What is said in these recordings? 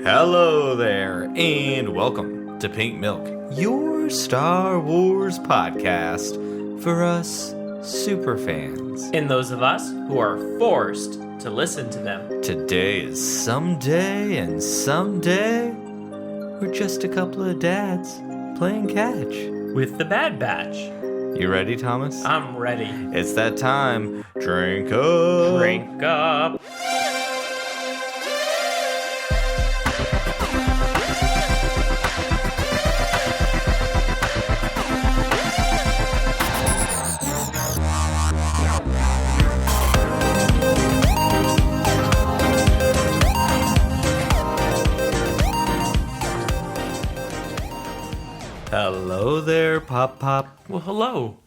Hello there, and welcome to Pink Milk, your Star Wars podcast for us superfans. And those of us who are forced to listen to them. Today is someday, and someday we're just a couple of dads playing catch. With the Bad Batch. You ready, Thomas? I'm ready. It's that time. Drink up. Drink up. Hello there, Pop Pop. Well, hello.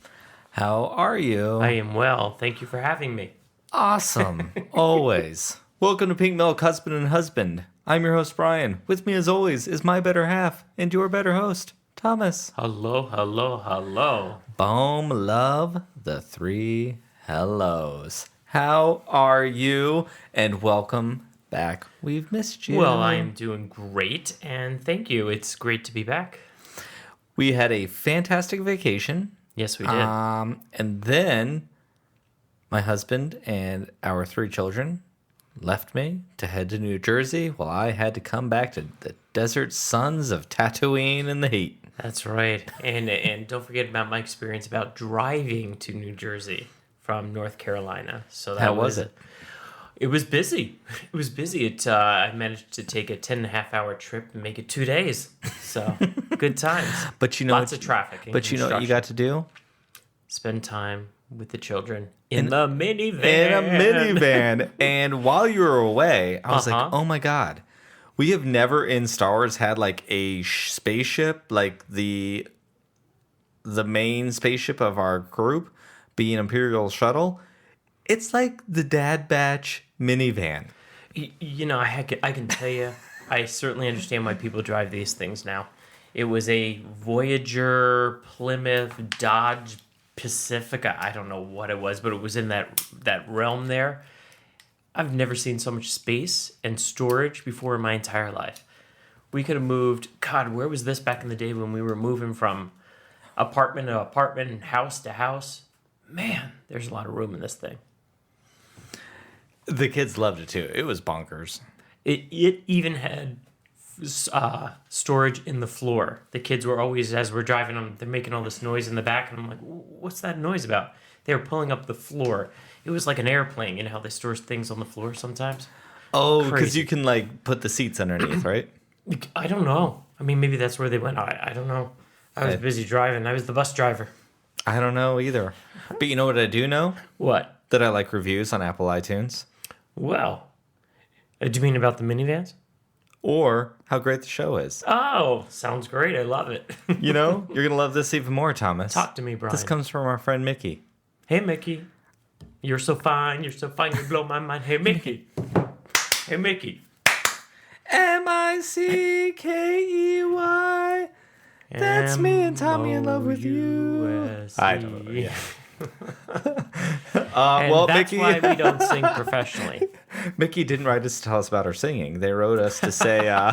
How are you? I am well. Thank you for having me. Awesome. Always. Welcome to Pink Milk, Husband and Husband. I'm your host, Bryan. With me, as always, is my better half and your better host, Thomas. Hello, hello, hello. Boom, love, the three hellos. How are you? And welcome back. We've missed you. Well, I am doing great, and thank you. It's great to be back. We had a fantastic vacation. Yes, we did. And then my husband and our three children left me to head to New Jersey while I had to come back to the desert suns of Tatooine in the heat. That's right. And don't forget about my experience about driving to New Jersey from North Carolina. So that How was it? It was busy. It was busy. I managed to take a 10.5-hour trip and make it 2 days. So good times. But you know, lots of traffic. But you know what you got to do? Spend time with the children in the minivan. In a minivan. And while you were away, I was like, oh my God. We have never in Star Wars had like a spaceship, like the main spaceship of our group be an Imperial shuttle. It's like the Dad Batch minivan. You know, I can tell you, I certainly understand why people drive these things now. It was a Voyager, Plymouth, Dodge, Pacifica. I don't know what it was, but it was in that realm there. I've never seen so much space and storage before in my entire life. We could have moved, God, where was this back in the day when we were moving from apartment to apartment and house to house? Man, there's a lot of room in this thing. The kids loved it too. It was bonkers. It even had storage in the floor. The kids were always, as we're driving them, they're making all this noise in the back, and I'm like, what's that noise about? They were pulling up the floor. It was like an airplane. You know how they store things on the floor sometimes? Oh, because you can like put the seats underneath, right? I don't know. I mean, maybe that's where they went. I don't know. I was busy driving. I was the bus driver. I don't know either. But you know what I do know? What? That I like reviews on Apple iTunes. Well, do you mean about the minivans? Or how great the show is. Oh, sounds great. I love it. You know, you're going to love this even more, Thomas. Talk to me, Bryan. This comes from our friend Mickey. Hey, Mickey. You're so fine. You're so fine. You blow my mind. Hey, Mickey. Hey, Mickey. Mickey. That's me and Tommy in love with you. I don't know. Yeah. Well, that's Mickey, why we don't sing professionally. Mickey didn't write us to tell us about our singing. They wrote us to say,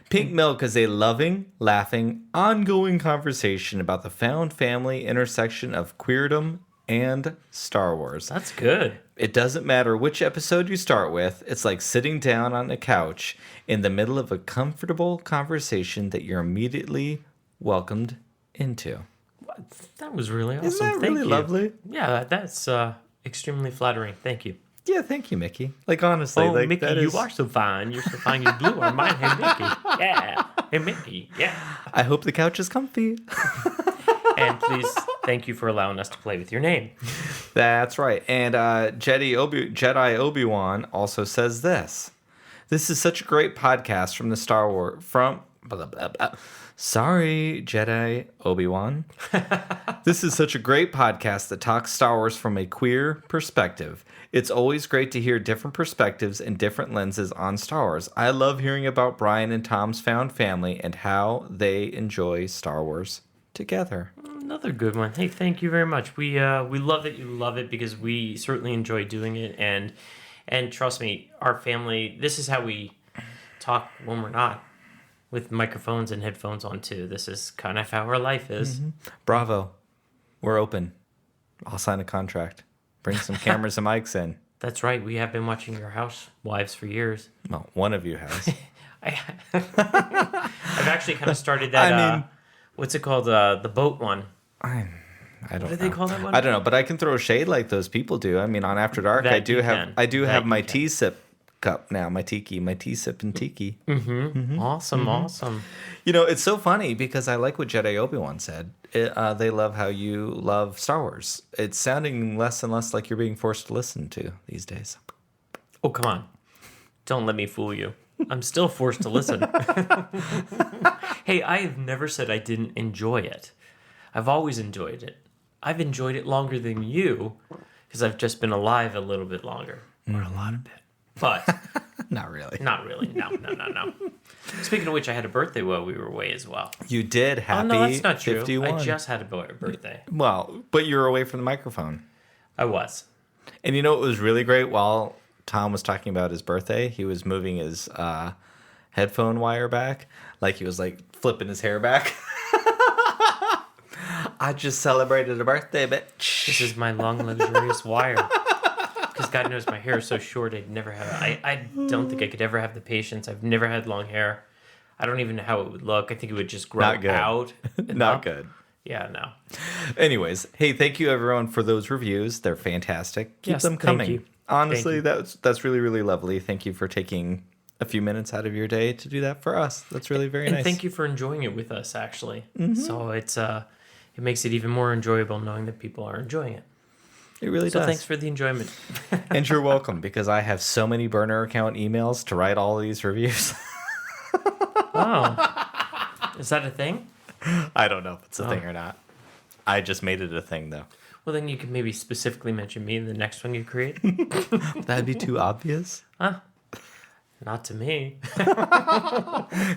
Pink Milk is a loving, laughing, ongoing conversation about the found family intersection of queerdom and Star Wars. That's good. It doesn't matter which episode you start with. It's like sitting down on a couch in the middle of a comfortable conversation that you're immediately welcomed into. That was really awesome. Isn't that really lovely? Yeah, that's extremely flattering. Thank you. Yeah, thank you, Mickey. Like, honestly. Oh, like, Mickey, you are so fine. You're so fine. You blew our mind. Hey, Mickey. Yeah. Hey, Mickey. Yeah. I hope the couch is comfy. And please, thank you for allowing us to play with your name. That's right. And Jedi Obi-Wan also says this. This is such a great podcast from the Star Wars... Sorry, Jedi Obi-Wan. This is such a great podcast that talks Star Wars from a queer perspective. It's always great to hear different perspectives and different lenses on Star Wars. I love hearing about Bryan and Tom's found family and how they enjoy Star Wars together. Another good one. Hey, thank you very much. We love it. You love it because we certainly enjoy doing it. And trust me, our family, this is how we talk when we're not, with microphones and headphones on too. This is kind of how our life is. Mm-hmm. Bravo. We're open. I'll sign a contract. Bring some cameras and mics in. That's right. We have been watching Your Housewives for years. Well, one of you has. I've actually kind of started that. What's it called? The boat one. I don't know. What do they call that one? I don't know, but I can throw shade like those people do. I mean, on After Dark, I do have my tea sip cup now, my tea sip and tiki. Mm-hmm. Awesome. You know, it's so funny because I like what Jedi Obi-Wan said. They love how you love Star Wars. It's sounding less and less like you're being forced to listen to these days. Oh, come on. Don't let me fool you. I'm still forced to listen. Hey, I have never said I didn't enjoy it. I've always enjoyed it. I've enjoyed it longer than you because I've just been alive a little bit longer. Or a lot of bit. But Not really. Not really. No. Speaking of which, I had a birthday while we were away as well. You did. Happy no, that's not true. 51. I just had a birthday. Well, but you were away from the microphone. I was. And you know what was really great? While Tom was talking about his birthday, he was moving his headphone wire back. Like he was like flipping his hair back. I just celebrated a birthday, bitch. This is my long, luxurious wire. Because God knows my hair is so short, I'd never have. I don't think I could ever have the patience. I've never had long hair. I don't even know how it would look. I think it would just grow out. Not good. Yeah, no. Anyways, hey, thank you everyone for those reviews. They're fantastic. Keep them coming. Thank you. Honestly, that's really, really lovely. Thank you for taking a few minutes out of your day to do that for us. That's really very nice. And thank you for enjoying it with us, actually. Mm-hmm. So it makes it even more enjoyable knowing that people are enjoying it. It really does. So thanks for the enjoyment. And you're welcome, because I have so many burner account emails to write all these reviews. Oh. Is that a thing? I don't know if it's a thing or not. I just made it a thing, though. Well, then you can maybe specifically mention me in the next one you create. That'd be too obvious. Huh? Not to me.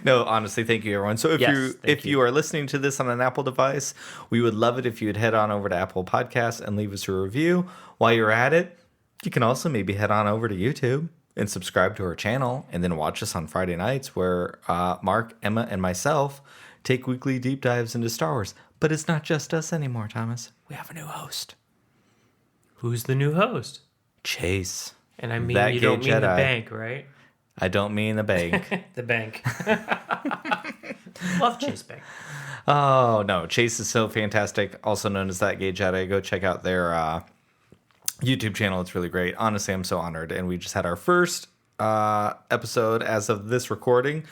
No, honestly, thank you, everyone. So if you are listening to this on an Apple device, we would love it if you would head on over to Apple Podcasts and leave us a review. While you're at it, you can also maybe head on over to YouTube and subscribe to our channel, and then watch us on Friday nights where Mark, Emma, and myself take weekly deep dives into Star Wars. But it's not just us anymore, Thomas. We have a new host. Who's the new host? Chase. And I mean, you don't mean the bank, right? I don't mean the bank. The bank. Love Chase Bank. Oh, no. Chase is so fantastic. Also known as That Gay Jedi. Go check out their YouTube channel. It's really great. Honestly, I'm so honored. And we just had our first episode as of this recording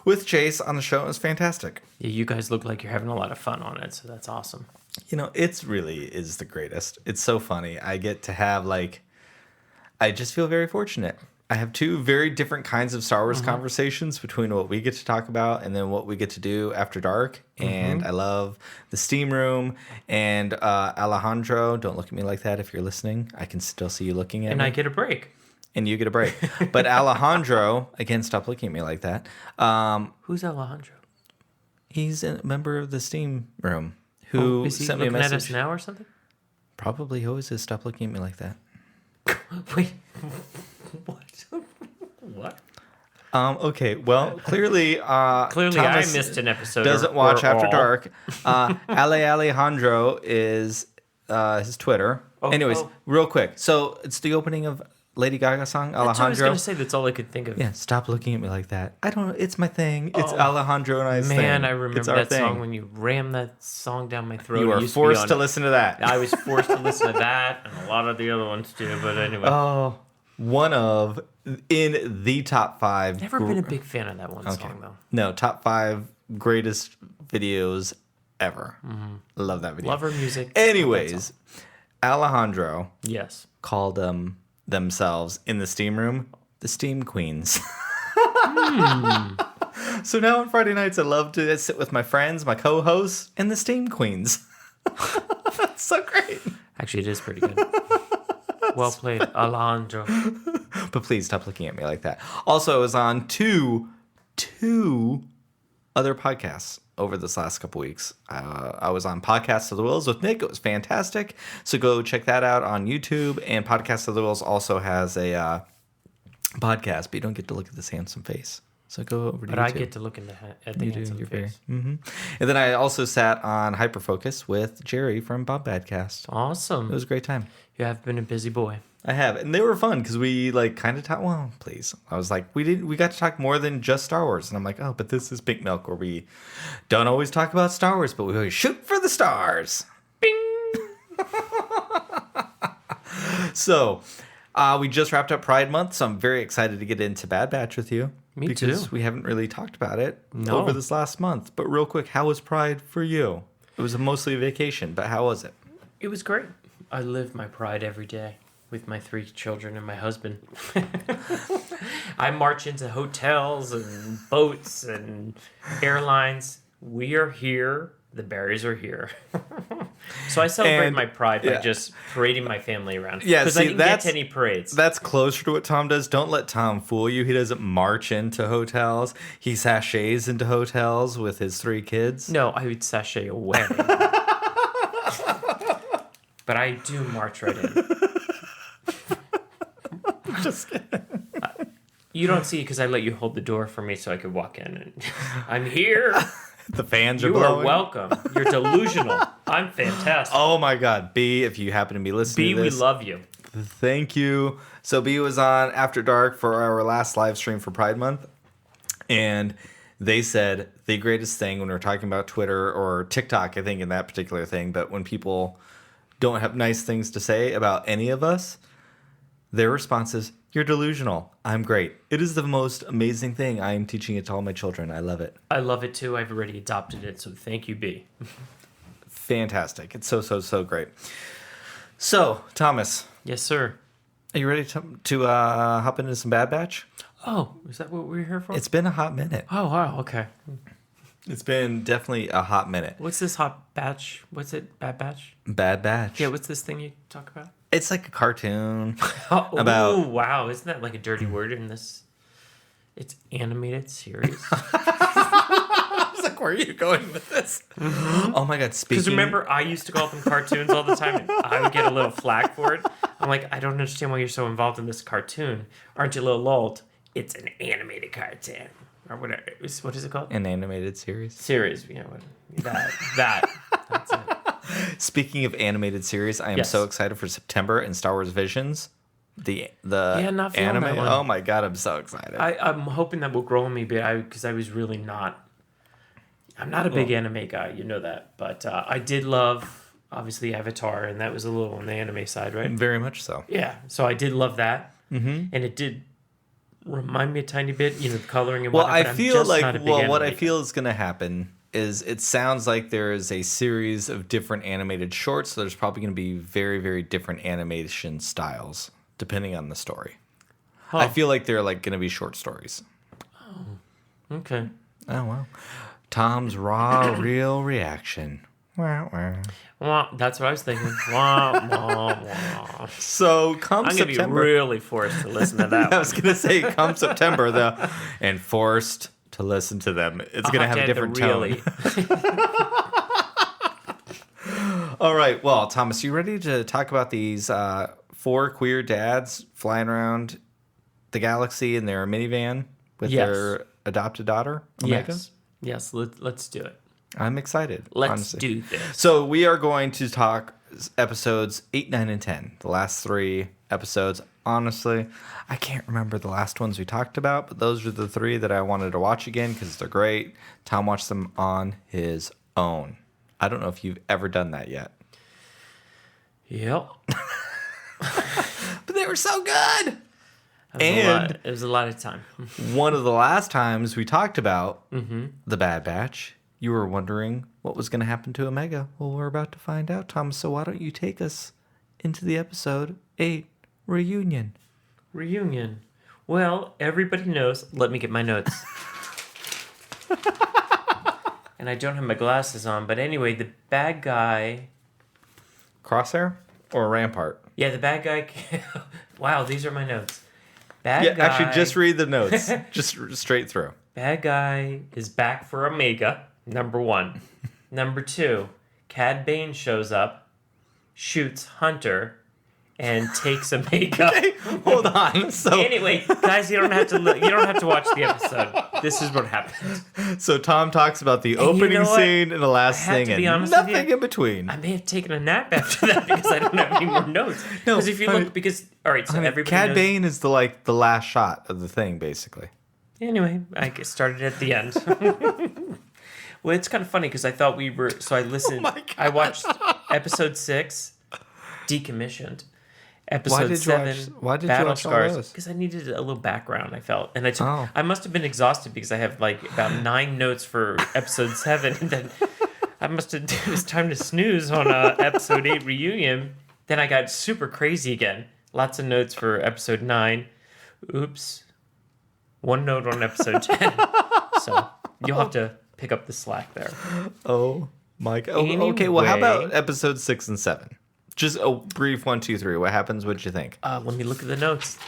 with Chase on the show. It was fantastic. Yeah, you guys look like you're having a lot of fun on it, so that's awesome. You know, it's really is the greatest. It's so funny. I get to have, I just feel very fortunate. I have two very different kinds of Star Wars conversations between what we get to talk about and then what we get to do after dark. And I love the Steam Room and Alejandro. Don't look at me like that if you're listening. I can still see you looking at me. And I get a break. And you get a break. But Alejandro, again, stop looking at me like that. Who's Alejandro? He's a member of the Steam Room who is he sent me a message. At us now or something? Probably. He always says, stop looking at me like that. Wait. What? What? Okay, well, clearly Thomas I missed an episode. Doesn't watch After Dark. Alejandro is his Twitter. Anyways, real quick. So it's the opening of Lady Gaga song, Alejandro. That's what I was going to say. That's all I could think of. Yeah, stop looking at me like that. I don't know. It's my thing. It's Alejandro and I's thing. Man, I remember that song when you rammed that song down my throat. You were forced to listen to that. I was forced to listen to that and a lot of the other ones too, but anyway. Oh, one of, in the top 5. Never been a big fan of that one song, though. No, top 5 greatest videos ever. Love that video. Love her music. Anyways, Alejandro called themselves in the Steam Room the Steam Queens. So now on Friday nights, I love to sit with my friends, my co-hosts, and the Steam Queens. That's so great. Actually, it is pretty good. Well played, Alejandro. But please stop looking at me like that. Also, I was on two other podcasts over this last couple weeks. I was on Podcast of the Wills with Nick. It was fantastic. So go check that out on YouTube. And Podcast of the Wills also has a podcast, but you don't get to look at this handsome face. So go over to But YouTube. I get to look at the handsome face. And then I also sat on Hyperfocus with Jerry from Bob Badcast. Awesome. It was a great time. You have been a busy boy. I have, and they were fun because we like kind of talked. Well, please, I was like, we got to talk more than just Star Wars, and I'm like, oh, but this is Pink Milk, where we don't always talk about Star Wars, but we always shoot for the stars. Bing. So, we just wrapped up Pride Month, so I'm very excited to get into Bad Batch with you. Me because too. we haven't really talked about it No. over this last month. But real quick, how was Pride for you? It was mostly a vacation, but how was it? It was great. I live my pride every day with my 3 children and my husband. I march into hotels and boats and airlines. We are here. The berries are here. So I celebrate my pride by just parading my family around. Yeah, because I didn't get to any parades. That's closer to what Tom does. Don't let Tom fool you. He doesn't march into hotels. He sachets into hotels with his 3 kids. No, I would sashay away. But I do march right in. Just kidding. You don't see it because I let you hold the door for me so I could walk in. And I'm here. The fans are You blowing. are welcome. You're delusional. I'm fantastic. Oh my God. B, if you happen to be listening B, to this. we love you. Thank you. So B was on After Dark for our last live stream for Pride Month. And they said the greatest thing when we're talking about Twitter or TikTok, I think in that particular thing, but when people don't have nice things to say about any of us, their response is, you're delusional. I'm great. It is the most amazing thing. I am teaching it to all my children. I love it. I love it too. I've already adopted it, so thank you, B. Fantastic. It's so great. So, Thomas, Yes, sir. are you ready to hop into some Bad Batch? Oh, is that what we're here for? It's been a hot minute. Oh, wow, okay. It's been definitely a hot minute. What's this hot batch? What's it? Bad batch? Bad Batch. Yeah, what's this thing you talk about? It's like a cartoon. Oh, About- wow. Isn't that like a dirty word in this? It's animated series. I was like, where are you going with this? Oh my God, speaking... Because remember, I used to call them cartoons all the time, and I would get a little flack for it. I'm like, I don't understand why you're so involved in this cartoon. Aren't you a little lulled? It's an animated cartoon. Or whatever. What is it called? An animated series. Series. You know, that's it. Speaking of animated series, I am Yes. so excited for September and Star Wars Visions. The not feeling anime. that one. Oh my God, I'm so excited. I'm hoping that will grow on me, because I was really not. I'm not a big anime guy, you know that. But I did love, obviously, Avatar, and that was a little on the anime side, right? Very much so. Yeah, so I did love that. Mm-hmm. And it did remind me a tiny bit, the coloring and Well, whatnot. I feel like what what I feel is going to happen is it sounds like there is a series of different animated shorts. So there's probably going to be very, very different animation styles depending on the story. Huh. I feel like they're like going to be short stories. Okay. Oh wow. Tom's raw, real reaction. Wah, wah. Well, that's what I was thinking. Wah, wah, wah. So come I'm going to be September. really forced to listen to that I one. was going to say come September though, and forced to listen to them. It's going to have a different tone. All right. Well, Thomas, you ready to talk about these 4 queer dads flying around the galaxy in their minivan with Yes. their adopted daughter, Omega? Yes, let's do it. I'm excited. Let's honestly. do this. So we are going to talk episodes 8, 9, and 10. The last 3 episodes. Honestly, I can't remember the last ones we talked about, but those are the 3 that I wanted to watch again because they're great. Tom watched them on his own. I don't know if you've ever done that yet. Yep. But they were so good. It was a lot of time. One of the last times we talked about the Bad Batch, you were wondering what was going to happen to Omega. Well, we're about to find out, Thomas. So why don't you take us into the episode 8, Reunion. Reunion. Well, everybody knows. Let me get my notes. And I don't have my glasses on, but anyway, the bad guy... Crosshair or Rampart? Yeah, the bad guy... Wow, these are my notes. Bad guy... Actually, just read the notes. Just straight through. Bad guy is back for Omega, number 1. Number 2, Cad Bane shows up, shoots Hunter, and takes Omega. Okay, hold on. So Anyway, guys, you don't have to watch the episode. This is what happened. So Tom talks about the And you opening know what? scene and the last I have thing, to be and honest with nothing you. in between. I may have taken a nap after that because I don't have any more notes. No, Because if you honey, look, because all right, so everybody Cad knows. Bane is the last shot of the thing, basically. Anyway, I started at the end. Well, it's kind of funny because I thought we were. So I listened. my God. I watched episode 6, Decommissioned. Episode 7, why did you Battle watch all Scars. those? Because I needed a little background. I felt, and Oh. I must have been exhausted because I have like about 9 notes for episode 7, and then I must have. It was time to snooze on episode 8 reunion. Then I got super crazy again. Lots of notes for episode 9. Oops. 1 note on episode 10. So you'll have to pick up the slack there. Oh my God. Okay, well, how about episode 6 and 7? Just a brief 1, 2, 3. What happens? What'd you think? Let me look at the notes.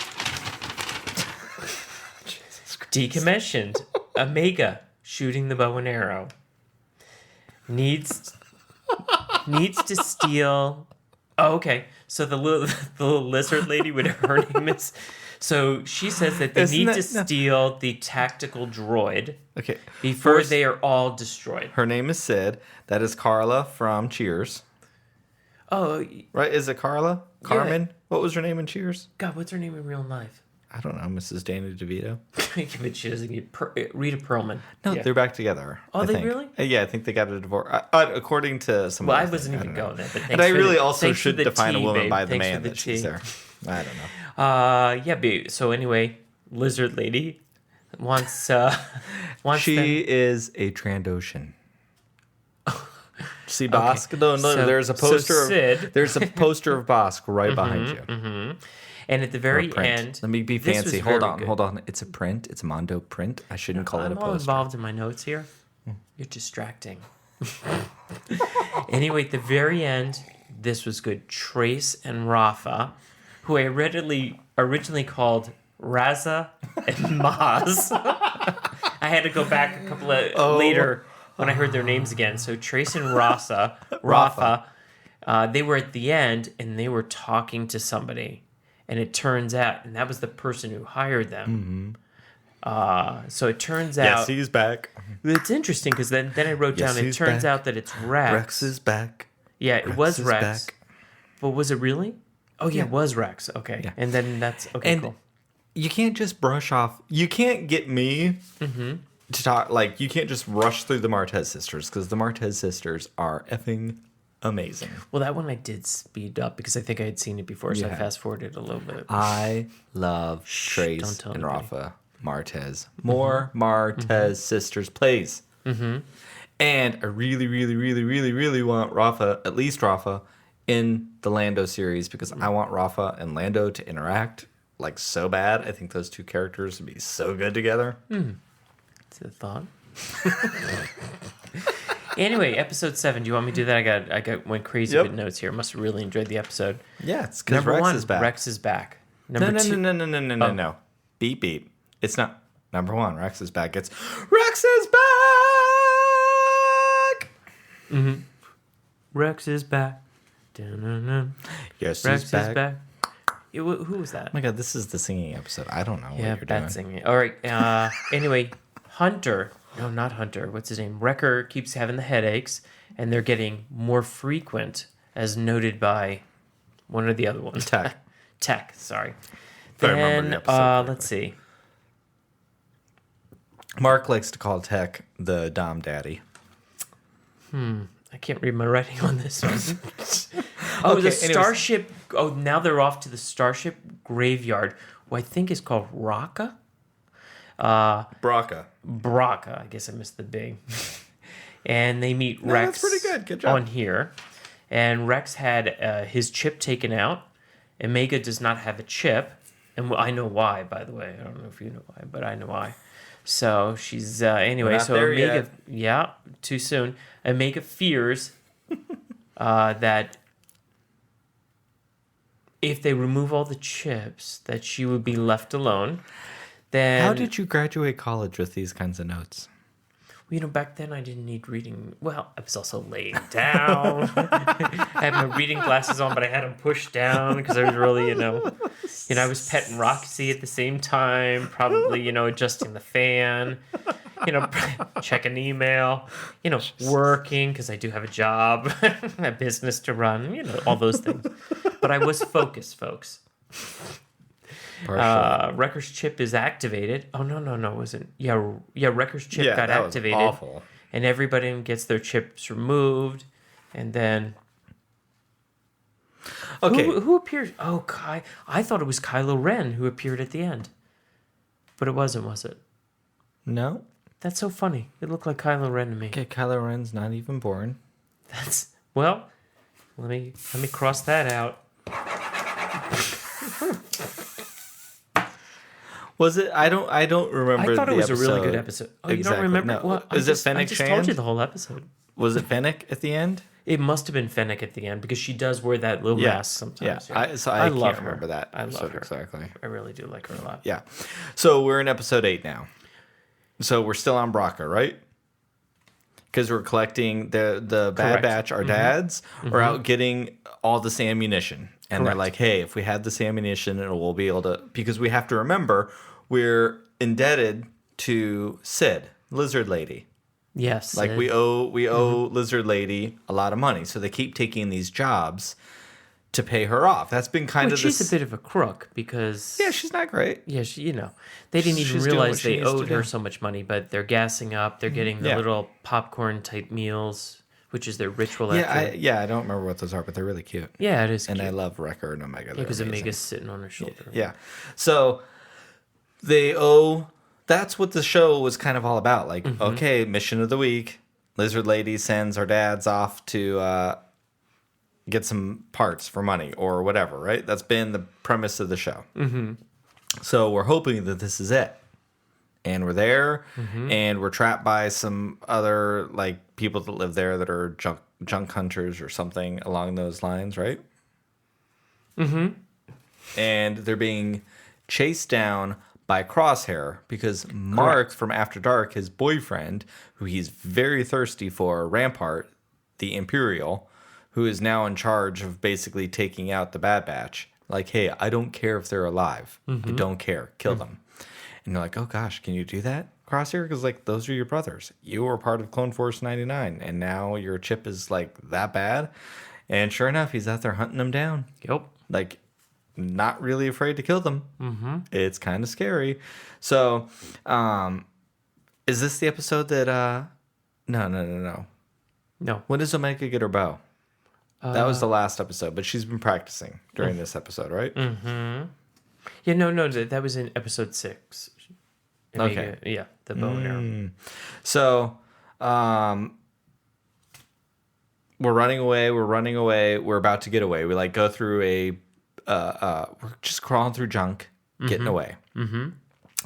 Decommissioned. Omega shooting the bow and arrow. Needs to steal. Oh, okay. So the little lizard lady with her name is. So she says that they need to steal the tactical droid. Okay. Before they are all destroyed. Her name is Sid. That is Carla from Cheers. Oh, Right? Is it Carla? Carmen? What was her name in Cheers? God, what's her name in real life? I don't know. Mrs. Danny DeVito. But she doesn't get Rita Perlman. No, Yeah. they're back together. Oh, I they think. really? Yeah, I think they got a divorce. According to some. Well, I other wasn't thing. even don't know. going there. But And I really also thanks for should the define a tea, woman babe. by the Thanks for man the that she's tea. there. I don't know. Yeah, babe. So anyway, lizard lady wants She is a Trandoshan. See Bosk? No, So- there's a so poster. Sid- There's a poster of Bosk right behind you. and at the very Print. end, Let me be this was fancy. very Hold on, good. hold on. It's a print. It's a Mondo print. I shouldn't call it a I'm all poster. involved in my notes here. You're distracting. Anyway, at the very end, this was good. Trace and Rafa, who I originally called Raza and Maz. I had to go back a couple of later when I heard their names again. So Trace and Rafa, they were at the end and they were talking to somebody, and it turns out, and that was the person who hired them. So it turns out. Yes, he's back. It's interesting because then I wrote Yes, down. It he's turns back. out that it's Rex. Rex is back. Yeah, it was is Rex. back. But was it really? Oh yeah, it was Rex. Okay, Yeah. and then that's okay. And cool. you can't just brush off. You can't get me to talk. Like, you can't just rush through the Martez sisters, because the Martez sisters are effing amazing. Well, that one I did speed up because I think I had seen it before, so I Yeah. fast forwarded a little bit. I love don't Trace tell and anybody. Rafa Martez. More Martez sisters, please. And I really, really, really, really, really want Rafa, at least Rafa, in the Lando series, because I want Rafa and Lando to interact like so bad. I think those two characters would be so good together. It's a thought. Anyway, episode 7. Do you want me to do that? I went crazy Yep. with notes here. Must have really enjoyed the episode. Yeah, it's because Number Rex 1, is back. Rex is back. no, Number no, 2, no, no, no, no, no, no. Beep, beep. It's not number 1. Rex is back. It's Rex is back. Rex is back. Dun-dun-dun. Yes, Rex he's back. is back. Who was that? Oh my God, this is the singing episode. I don't know what you're doing. Singing. All right. Anyway, Hunter. No, not Hunter. What's his name? Wrecker keeps having the headaches, and they're getting more frequent, as noted by one of the other ones. Tech. Tech. Sorry. If I remember Then the episode let's see. Mark likes to call Tech the Dom Daddy. I can't read my writing on this one. Oh, Okay, the anyways. starship. Oh, now they're off to the starship graveyard, who I think is called Raka. Braca. Braca. I guess I missed the big. And they meet No, Rex. that's pretty good. Good job. On here, and Rex had his chip taken out. Omega does not have a chip, and I know why. By the way, I don't know if you know why, but I know why. So she's anyway. We're not So there Omega, yet. yeah, too soon. Omega fears that if they remove all the chips, that she would be left alone. Then How did you graduate college with these kinds of notes? back then I didn't need reading. Well, I was also laying down. I had my reading glasses on, but I had them pushed down because I was really, I was petting Roxy at the same time, probably, adjusting the fan, checking email, working because I do have a job, a business to run, all those things. But I was focused, folks. Wrecker's chip is activated. Oh no, it wasn't. Yeah, Wrecker's chip got activated. Was awful. And everybody gets their chips removed, and then okay, who appeared? Oh, I thought it was Kylo Ren who appeared at the end, but it wasn't, was it? No. That's so funny. It looked like Kylo Ren to me. Okay, Kylo Ren's not even born. Well. Let me cross that out. Was it? I don't remember. I thought it was episode. a really good episode. Oh, exactly. You don't remember? No. Well, Is it Fennec I just Shand? told you the whole episode. Was it Fennec at the end? It must have been Fennec at the end because she does wear that little mask sometimes. Yeah, I love can't remember that. I love her. Exactly. I really do like her a lot. Yeah. So we're in episode 8 now. So we're still on Braca, right? Because we're collecting the Bad Batch, our dads, are out getting all this ammunition. And they're like, hey, if we had this ammunition, we'll be able to... Because we have to remember, we're indebted to Sid, Lizard Lady. Yes. Like, we owe Lizard Lady a lot of money. So they keep taking these jobs to pay her off. That's been she's a bit of a crook because... Yeah, she's not great. Yeah, they didn't even realize they owed her so much money, but they're gassing up. They're getting the little popcorn-type meals, which is their ritual. I don't remember what those are, but they're really cute. Yeah, it is cute. And I love Wrecker and Omega. Yeah, because Omega's sitting on her shoulder. Yeah. So they owe... That's what the show was kind of all about. Like, okay, mission of the week. Lizard Lady sends our dads off to... get some parts for money or whatever, right? That's been the premise of the show. Mm-hmm. So we're hoping that this is it. And we're there, and we're trapped by some other like people that live there that are junk hunters or something along those lines, right? Mm-hmm. And they're being chased down by Crosshair because Mark from After Dark, his boyfriend, who he's very thirsty for, Rampart, the Imperial, who is now in charge of basically taking out the Bad Batch. Like, hey, I don't care if they're alive. I don't care. Kill them. And they're like, oh, gosh, can you do that, Crosshair? Because, like, those are your brothers. You were part of Clone Force 99, and now your chip is, like, that bad. And sure enough, he's out there hunting them down. Yep. Like, not really afraid to kill them. Mm-hmm. It's kind of scary. So, is this the episode that... No. No. When does Omega get her bow? That was the last episode, but she's been practicing during this episode, right? Mm-hmm. Yeah, no, that was in episode 6. Okay. Yeah, the bow and arrow. So, we're running away. We're about to get away. We, like, go through we're just crawling through junk, getting away. Mm-hmm.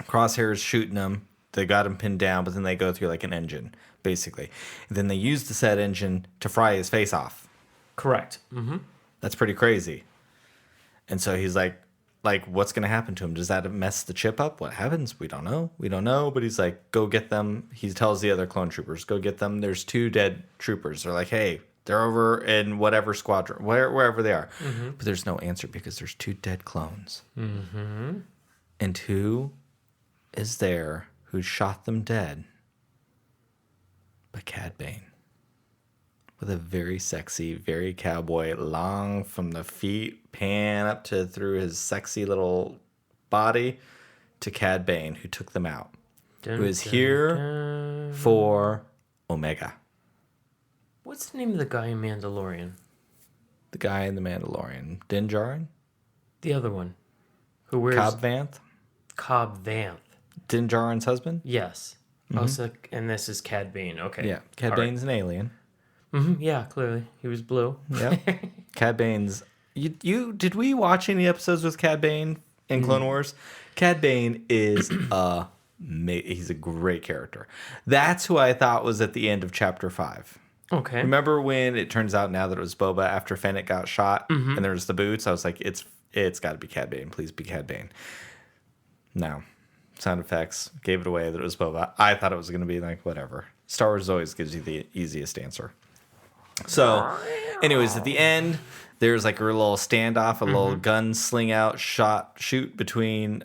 Crosshair's shooting them. They got him pinned down, but then they go through, like, an engine, basically. And then they use the said engine to fry his face off. Correct. Mm-hmm. That's pretty crazy. And so he's like, what's going to happen to him? Does that mess the chip up? What happens? We don't know. But he's like, go get them. He tells the other clone troopers, go get them. There's 2 dead troopers. They're like, hey, they're over in whatever squadron, wherever they are. Mm-hmm. But there's no answer because there's 2 dead clones. Mm-hmm. And who is there who shot them dead? But Cad Bane. With a very sexy, very cowboy, long from the feet, pan up to through his sexy little body to Cad Bane, who took them out. Who is here for Omega. What's the name of the guy in Mandalorian? The guy in the Mandalorian. Din Djarin? The other one. Who wears... Cobb Vanth. Din Djarin's husband? Yes. Mm-hmm. Also, and this is Cad Bane. Okay. Yeah. Cad Bane's an alien. Mm-hmm. Yeah, clearly. He was blue. Yeah. Cad Bane's... Did we watch any episodes with Cad Bane in Clone Wars? Cad Bane is he's a great character. That's who I thought was at the end of Chapter 5. Okay. Remember when it turns out now that it was Boba after Fennec got shot and there was the boots? I was like, it's got to be Cad Bane. Please be Cad Bane. No. Sound effects gave it away that it was Boba. I thought it was going to be like, whatever. Star Wars always gives you the easiest answer. So, anyways, at the end, there's like a little standoff, a little gun sling out, shoot between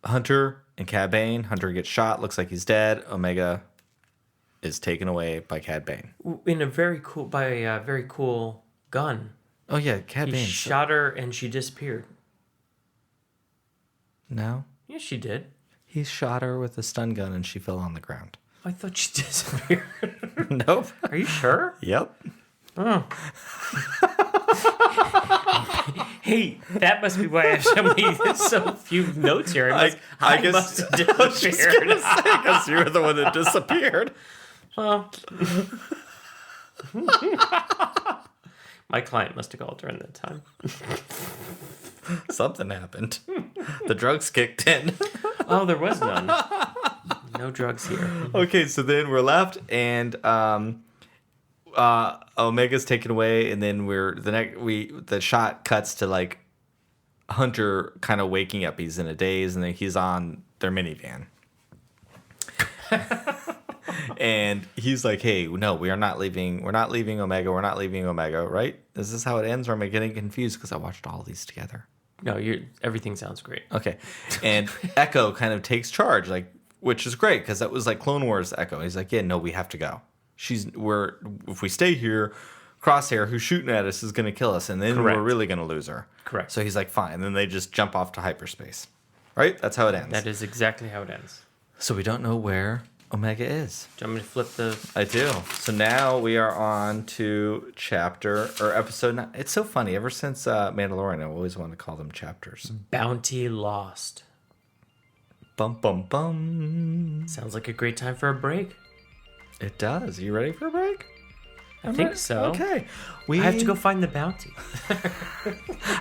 Hunter and Cad Bane. Hunter gets shot, looks like he's dead. Omega is taken away by Cad Bane. In a very cool gun. Oh yeah, Cad Bane shot her and she disappeared. No? Yes, she did. He shot her with a stun gun and she fell on the ground. I thought she disappeared. Nope. Are you sure? Yep. Oh. Hey, that must be why I have so few notes here. I guess must have disappeared. Because you were the one that disappeared. Well, my client must have called during that time. Something happened. The drugs kicked in. Oh, there was none. No drugs here. Okay, so then we're left, and Omega's taken away, and then the shot cuts to like Hunter kind of waking up. He's in a daze, and then he's on their minivan. And he's like, hey, no, we are not leaving. We're not leaving Omega. We're not leaving Omega, right? Is this how it ends, or am I getting confused because I watched all these together? No, everything sounds great. Okay. And Echo kind of takes charge, like, which is great because that was like Clone Wars Echo. He's like, yeah, no, we have to go. If we stay here, Crosshair, who's shooting at us, is going to kill us, and then we're really going to lose her. Correct. So he's like, fine. And then they just jump off to hyperspace. Right? That's how it ends. That is exactly how it ends. So we don't know where Omega is. Do you want me to flip the... I do. So now we are on to episode 9. It's so funny. Ever since Mandalorian, I always wanted to call them chapters. Bounty Lost. Bum, bum, bum. Sounds like a great time for a break. It does. You ready for a break? I think so. Okay. I have to go find the bounty.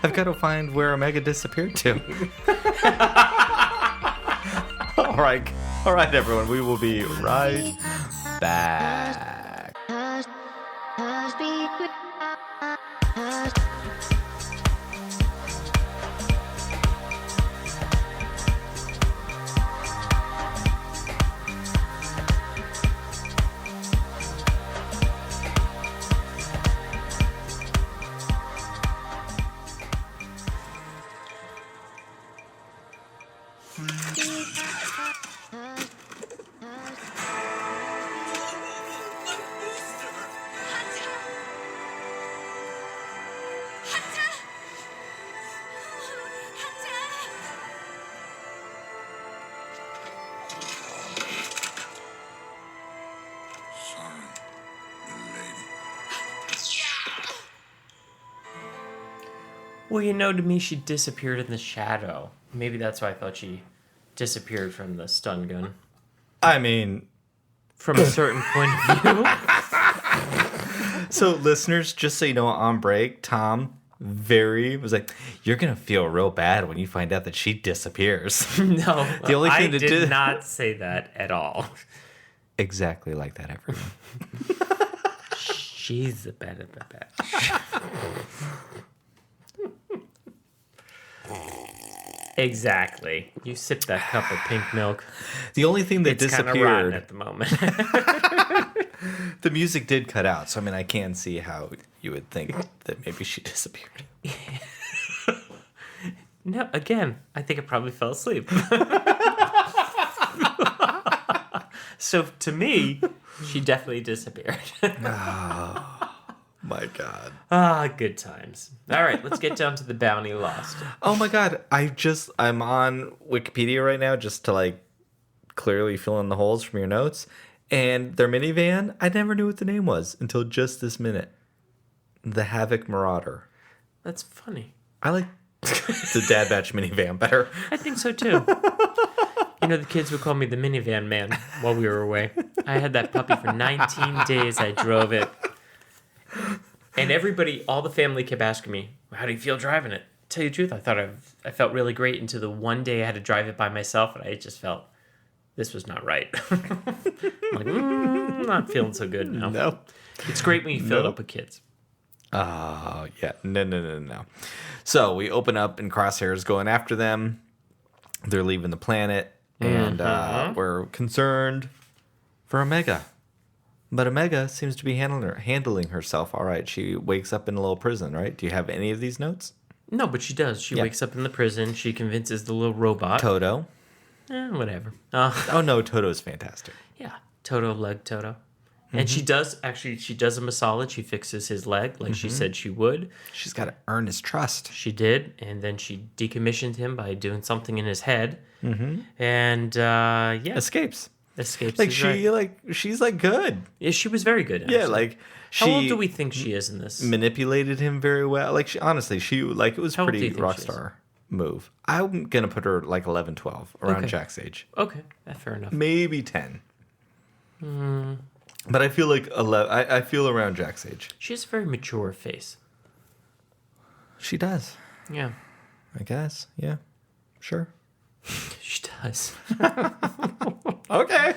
I've got to find where Omega disappeared to. All right, everyone. We will be right back. Well, to me, she disappeared in the shadow. Maybe that's why I thought she disappeared from the stun gun. I mean... From a certain point of view. So, listeners, just so you know, on break, Tom was like, you're going to feel real bad when you find out that she disappears. No, I did not say that at all. Exactly like that, everyone. She's the bad of the batch. Exactly. You sip that cup of pink milk. The only thing that disappeared at the moment. The music did cut out, so I mean I can see how you would think that maybe she disappeared. No, again, I think I probably fell asleep. So to me, she definitely disappeared. Oh, my God. Good times. All right, let's get down to the bounty lost. Oh my God. I'm on Wikipedia right now just to like clearly fill in the holes from your notes. And their minivan, I never knew what the name was until just this minute. The Havoc Marauder. That's funny. I like the Dad Batch minivan better. I think so too. The kids would call me the minivan man while we were away. I had that puppy for 19 days. I drove it. And all the family kept asking me, how do you feel driving it? To tell you the truth, I thought I felt really great until the one day I had to drive it by myself, and I just felt this was not right. I'm like, not feeling so good now. No. It's great when you fill it up with kids. Oh, yeah. No. So we open up, and Crosshair is going after them. They're leaving the planet, and we're concerned for Omega. But Omega seems to be handling herself all right. She wakes up in a little prison, right? Do you have any of these notes? No, but she does. She wakes up in the prison. She convinces the little robot. Toto. Whatever. Oh, no, Toto's fantastic. Yeah, Toto, leg Toto. And she does him a solid. She fixes his leg like she said she would. She's got to earn his trust. She did. And then she decommissioned him by doing something in his head. And, Escapes. Like she's like good. Yeah, she was very good. Actually. Yeah, like how old do we think she is in this? Manipulated him very well. Like it was How old do pretty you think rock she is? star move. I'm gonna put her like 11, 12 around Jack's age. Okay, fair enough. Maybe 10. But I feel like 11. I feel around Jack's age. She has a very mature face. She does. Yeah, I guess. Yeah. Sure. she does. Okay.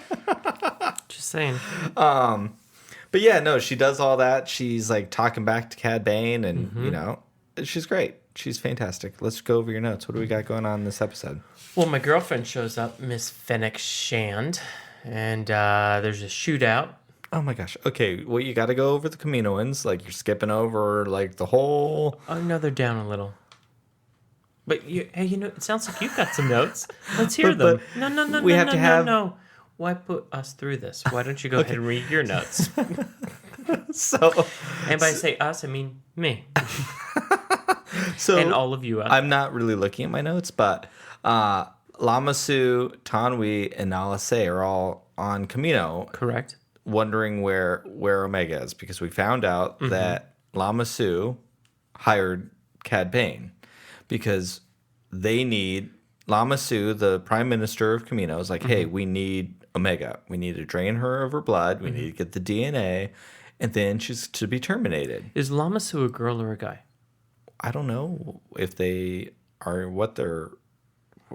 Just saying. But yeah, no, she does all that. She's like talking back to Cad Bane, and she's great. She's fantastic. Let's go over your notes. What do we got going on in this episode? Well, my girlfriend shows up, Miss Fennec Shand, and there's a shootout. Oh my gosh. Okay, well, you got to go over the Kaminoans. Like, you're skipping over, like, the whole... Oh, no, they're down a little. But, it sounds like you've got some notes. Let's hear them. No. Why put us through this? Why don't you go ahead and read your notes? And by say us, I mean me. And all of you. I'm not really looking at my notes, but Lamasu, Tanwi, and Nala Se are all on Kamino. Correct. Wondering where Omega is, because we found out that Lamasu hired Cad Bane because they need Lamasu, the prime minister of Kamino, is like, hey, we need Omega. We need to drain her of her blood. We need to get the DNA, and then she's to be terminated. Is Lamasu a girl or a guy? I don't know if they are what they're.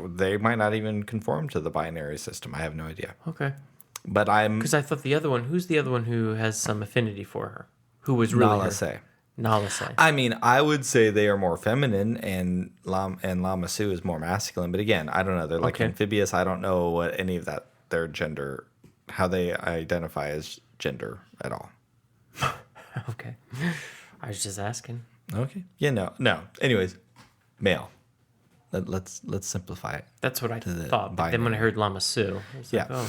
They might not even conform to the binary system. I have no idea. Okay. But because I thought the other one. Who's the other one who has some affinity for her? Who was really Nala Se. Nala Se. I mean, I would say they are more feminine, and Lamasu is more masculine. But again, I don't know. They're like amphibious. I don't know what any of that their gender, how they identify as gender at all. Okay, I was just asking. Okay. Yeah. No. Anyways, male. Let's simplify it. That's what I thought. But then when I heard Lamasu, I was like, oh.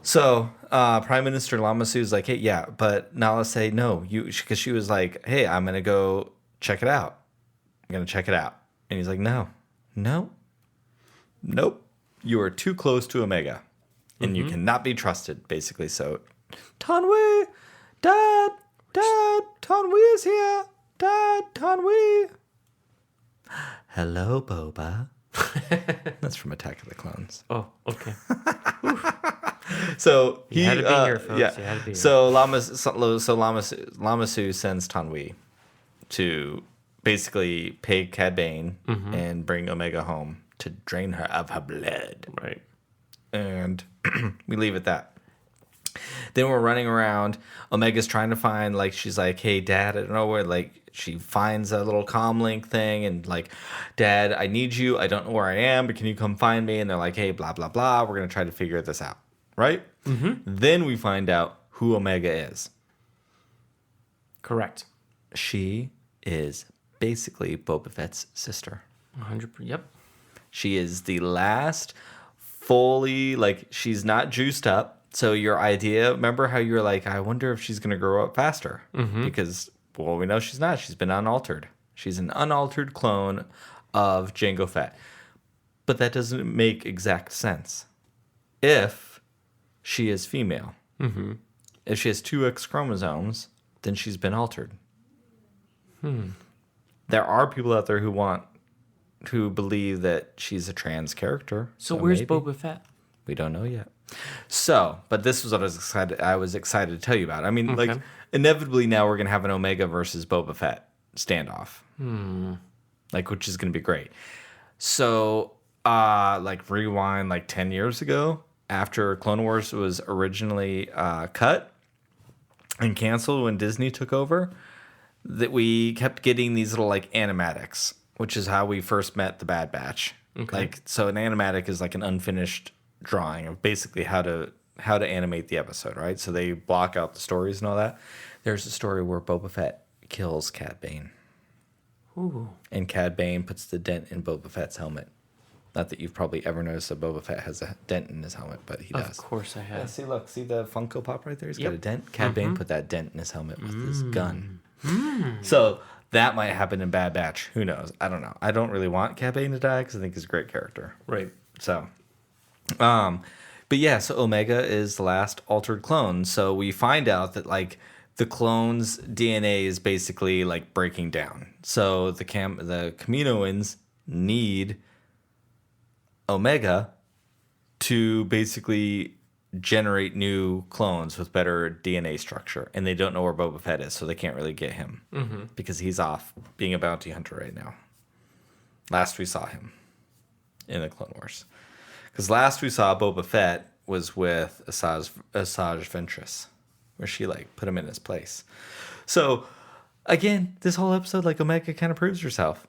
So, Prime Minister Lamasu is like, hey, yeah, but Nala say no, because she was like, hey, I'm gonna go check it out. I'm gonna check it out, and he's like, no, nope. You are too close to Omega, and you cannot be trusted, basically. So, Tanwi, Dad, Tanwi is here, Dad, Tanwi. Hello, Boba. That's from Attack of the Clones. Oh, okay. So he had to be here, folks. Yeah. He had to be here. So Lamasu sends Tanwi to basically pay Cad Bane and bring Omega home to drain her of her blood. Right. And we leave it that. Then we're running around. Omega's trying to find, like, she's like, hey, Dad, I don't know where, like, she finds a little comlink thing and, like, Dad, I need you. I don't know where I am, but can you come find me? And they're like, hey, blah, blah, blah. We're going to try to figure this out. Right? Then we find out who Omega is. Correct. She is basically Boba Fett's sister. 100%. Yep. She is the last fully, like, she's not juiced up. So your idea, remember how you were like, I wonder if she's going to grow up faster? Because, well, we know she's not. She's been unaltered. She's an unaltered clone of Jango Fett. But that doesn't make exact sense. If she is female. If she has 2 X chromosomes, then she's been altered. There are people out there who believe that she's a trans character. So where's maybe. Boba Fett? We don't know yet. So, but this was what I was excited to tell you about. I mean, like, inevitably now we're going to have an Omega versus Boba Fett standoff. Like, which is going to be great. So, like, rewind like 10 years ago, after Clone Wars was originally cut and canceled when Disney took over, that we kept getting these little, like, animatics, which is how we first met the Bad Batch. Like, so an animatic is like an unfinished drawing of basically how to how to animate the episode, right? So they block out the stories and all that. There's a story where Boba Fett kills Cad Bane. Ooh. And Cad Bane puts the dent in Boba Fett's helmet. Not that you've probably ever noticed that Boba Fett has a dent in his helmet, but he does. Of course I have. Yeah, see the Funko Pop right there? He's got a dent. Cad Bane put that dent in his helmet with his gun. So that might happen in Bad Batch. Who knows? I don't know. I don't really want Cad Bane to die because I think he's a great character. Right. So, but yeah, so Omega is the last altered clone. So we find out that like the clone's DNA is basically like breaking down. So the Kaminoans need Omega to basically generate new clones with better DNA structure, and they don't know where Boba Fett is, so they can't really get him because he's off being a bounty hunter right now. Last we saw him in the Clone Wars, because last we saw Boba Fett was with Asajj Ventress, where she like put him in his place. So again, this whole episode, like Omega kind of proves herself.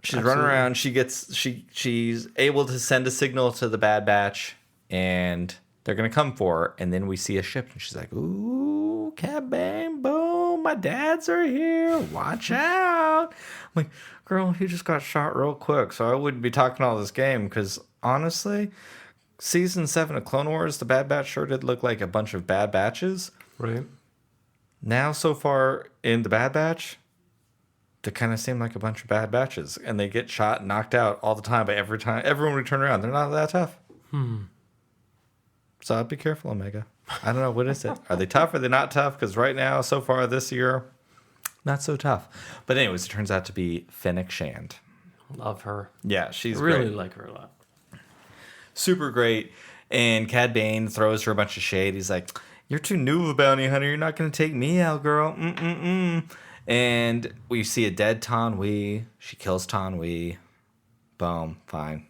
She's running around. She's able to send a signal to the Bad Batch, and they're gonna come for her. And then we see a ship, and she's like, "Ooh, Cad Bane, boom! My dads are here. Watch out!" I'm like, "Girl, he just got shot real quick, so I wouldn't be talking all this game." Because honestly, season 7 of Clone Wars, the Bad Batch sure did look like a bunch of Bad Batches. Right. Now, so far in the Bad Batch, they kind of seem like a bunch of Bad Batches, and they get shot and knocked out all the time. But every time, everyone we turn around, they're not that tough. So I'd be careful, Omega. I don't know, what is it? Are they tough? Are they not tough? Because right now, so far this year, not so tough. But anyways, it turns out to be Fennec Shand. Love her. Yeah, she's really great. like her a lot. Super great. And Cad Bane throws her a bunch of shade. He's like, "You're too new of a bounty hunter. You're not going to take me out, girl. And we see a dead Tan Wee. She kills Tan Wee. Boom. Fine.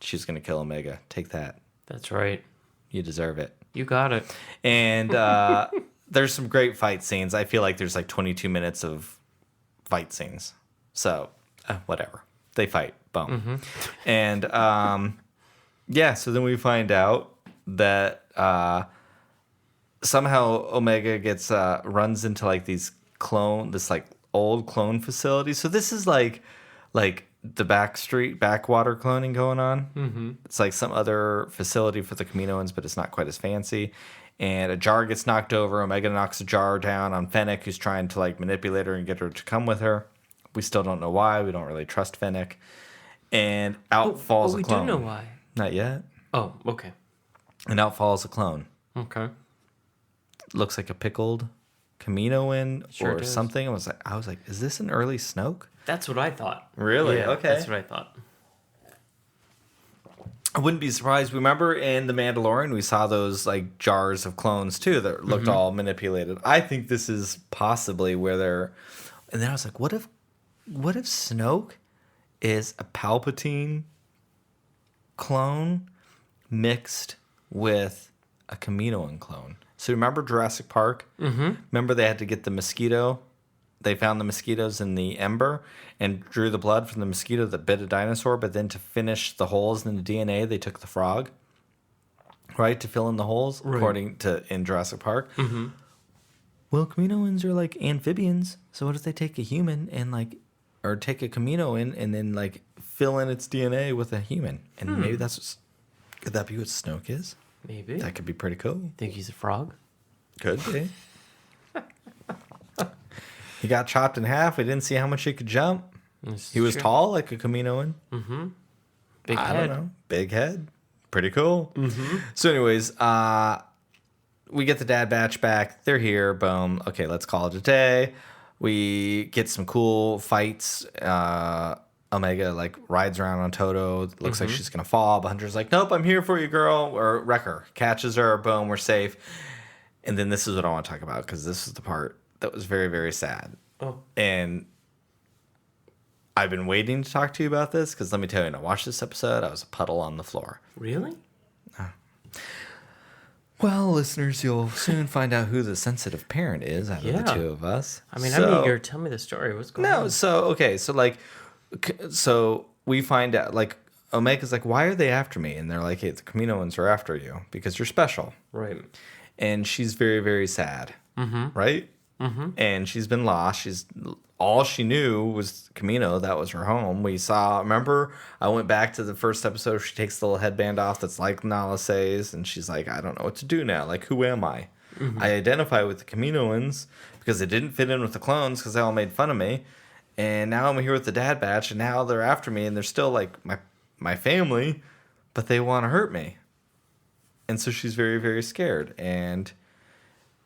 She's going to kill Omega. Take that. That's right. You deserve it. You got it. And there's some great fight scenes. I feel like there's like 22 minutes of fight scenes. So, whatever. They fight. Boom. And, yeah, so then we find out that somehow Omega gets runs into like this like old clone facility. So this is like the backwater cloning going on. It's like some other facility for the Kaminoans, but it's not quite as fancy. And a jar gets knocked over. Omega knocks a jar down on Fennec, who's trying to like manipulate her and get her to come with her. We still don't know why. We don't really trust Fennec. And out falls a clone. We do know why. Not yet. Oh, okay. And out falls a clone. Okay. Looks like a pickled Kaminoan Sure or something. I was like, is this an early Snoke? That's what I thought. Really? Yeah, okay. That's what I thought. I wouldn't be surprised. Remember in The Mandalorian, we saw those like jars of clones too that looked all manipulated. I think this is possibly where they're. And then I was like, what if Snoke is a Palpatine clone mixed with a Kaminoan clone? So remember Jurassic Park? Remember they had to get the mosquito? They found the mosquitoes in the ember and drew the blood from the mosquito that bit a dinosaur, but then to finish the holes in the DNA, they took the frog, right, to fill in the holes, according to in Jurassic Park. Well, Kaminoans are like amphibians, so what if they take a human and like, or take a Kaminoan and then like fill in its DNA with a human? And maybe could that be what Snoke is? Maybe. That could be pretty cool. Think he's a frog? Could be. He got chopped in half. We didn't see how much he could jump. He was tall like a Kaminoan. Big I head. don't know. Big head. Pretty cool. So anyways, we get the Dad Batch back. They're here. Boom. Okay, let's call it a day. We get some cool fights. Omega like rides around on Toto. Looks like she's gonna fall, but Hunter's like, "Nope, I'm here for you, girl." Or Wrecker catches her. Boom, we're safe. And then this is what I want to talk about, because this is the part that was very, very sad. Oh. And I've been waiting to talk to you about this, because let me tell you, when I watched this episode, I was a puddle on the floor. Really? Well, listeners, you'll soon find out who the sensitive parent is out of the two of us. I mean, I'm eager. Tell me the story. What's going on? So, okay. So, like, so we find out, like, Omega's like, why are they after me? And they're like, hey, the Kaminoans are after you because you're special. Right. And she's very, very sad. Mm-hmm. Right? Mm-hmm. And she's been lost. All she knew was Kamino. That was her home. Remember, I went back to the first episode. She takes the little headband off that's like Nala says, and she's like, I don't know what to do now. Like, who am I? Mm-hmm. I identify with the Kaminoans because they didn't fit in with the clones because they all made fun of me. And now I'm here with the Dad Batch, and now they're after me, and they're still like my family, but they want to hurt me. And so she's very, very scared. And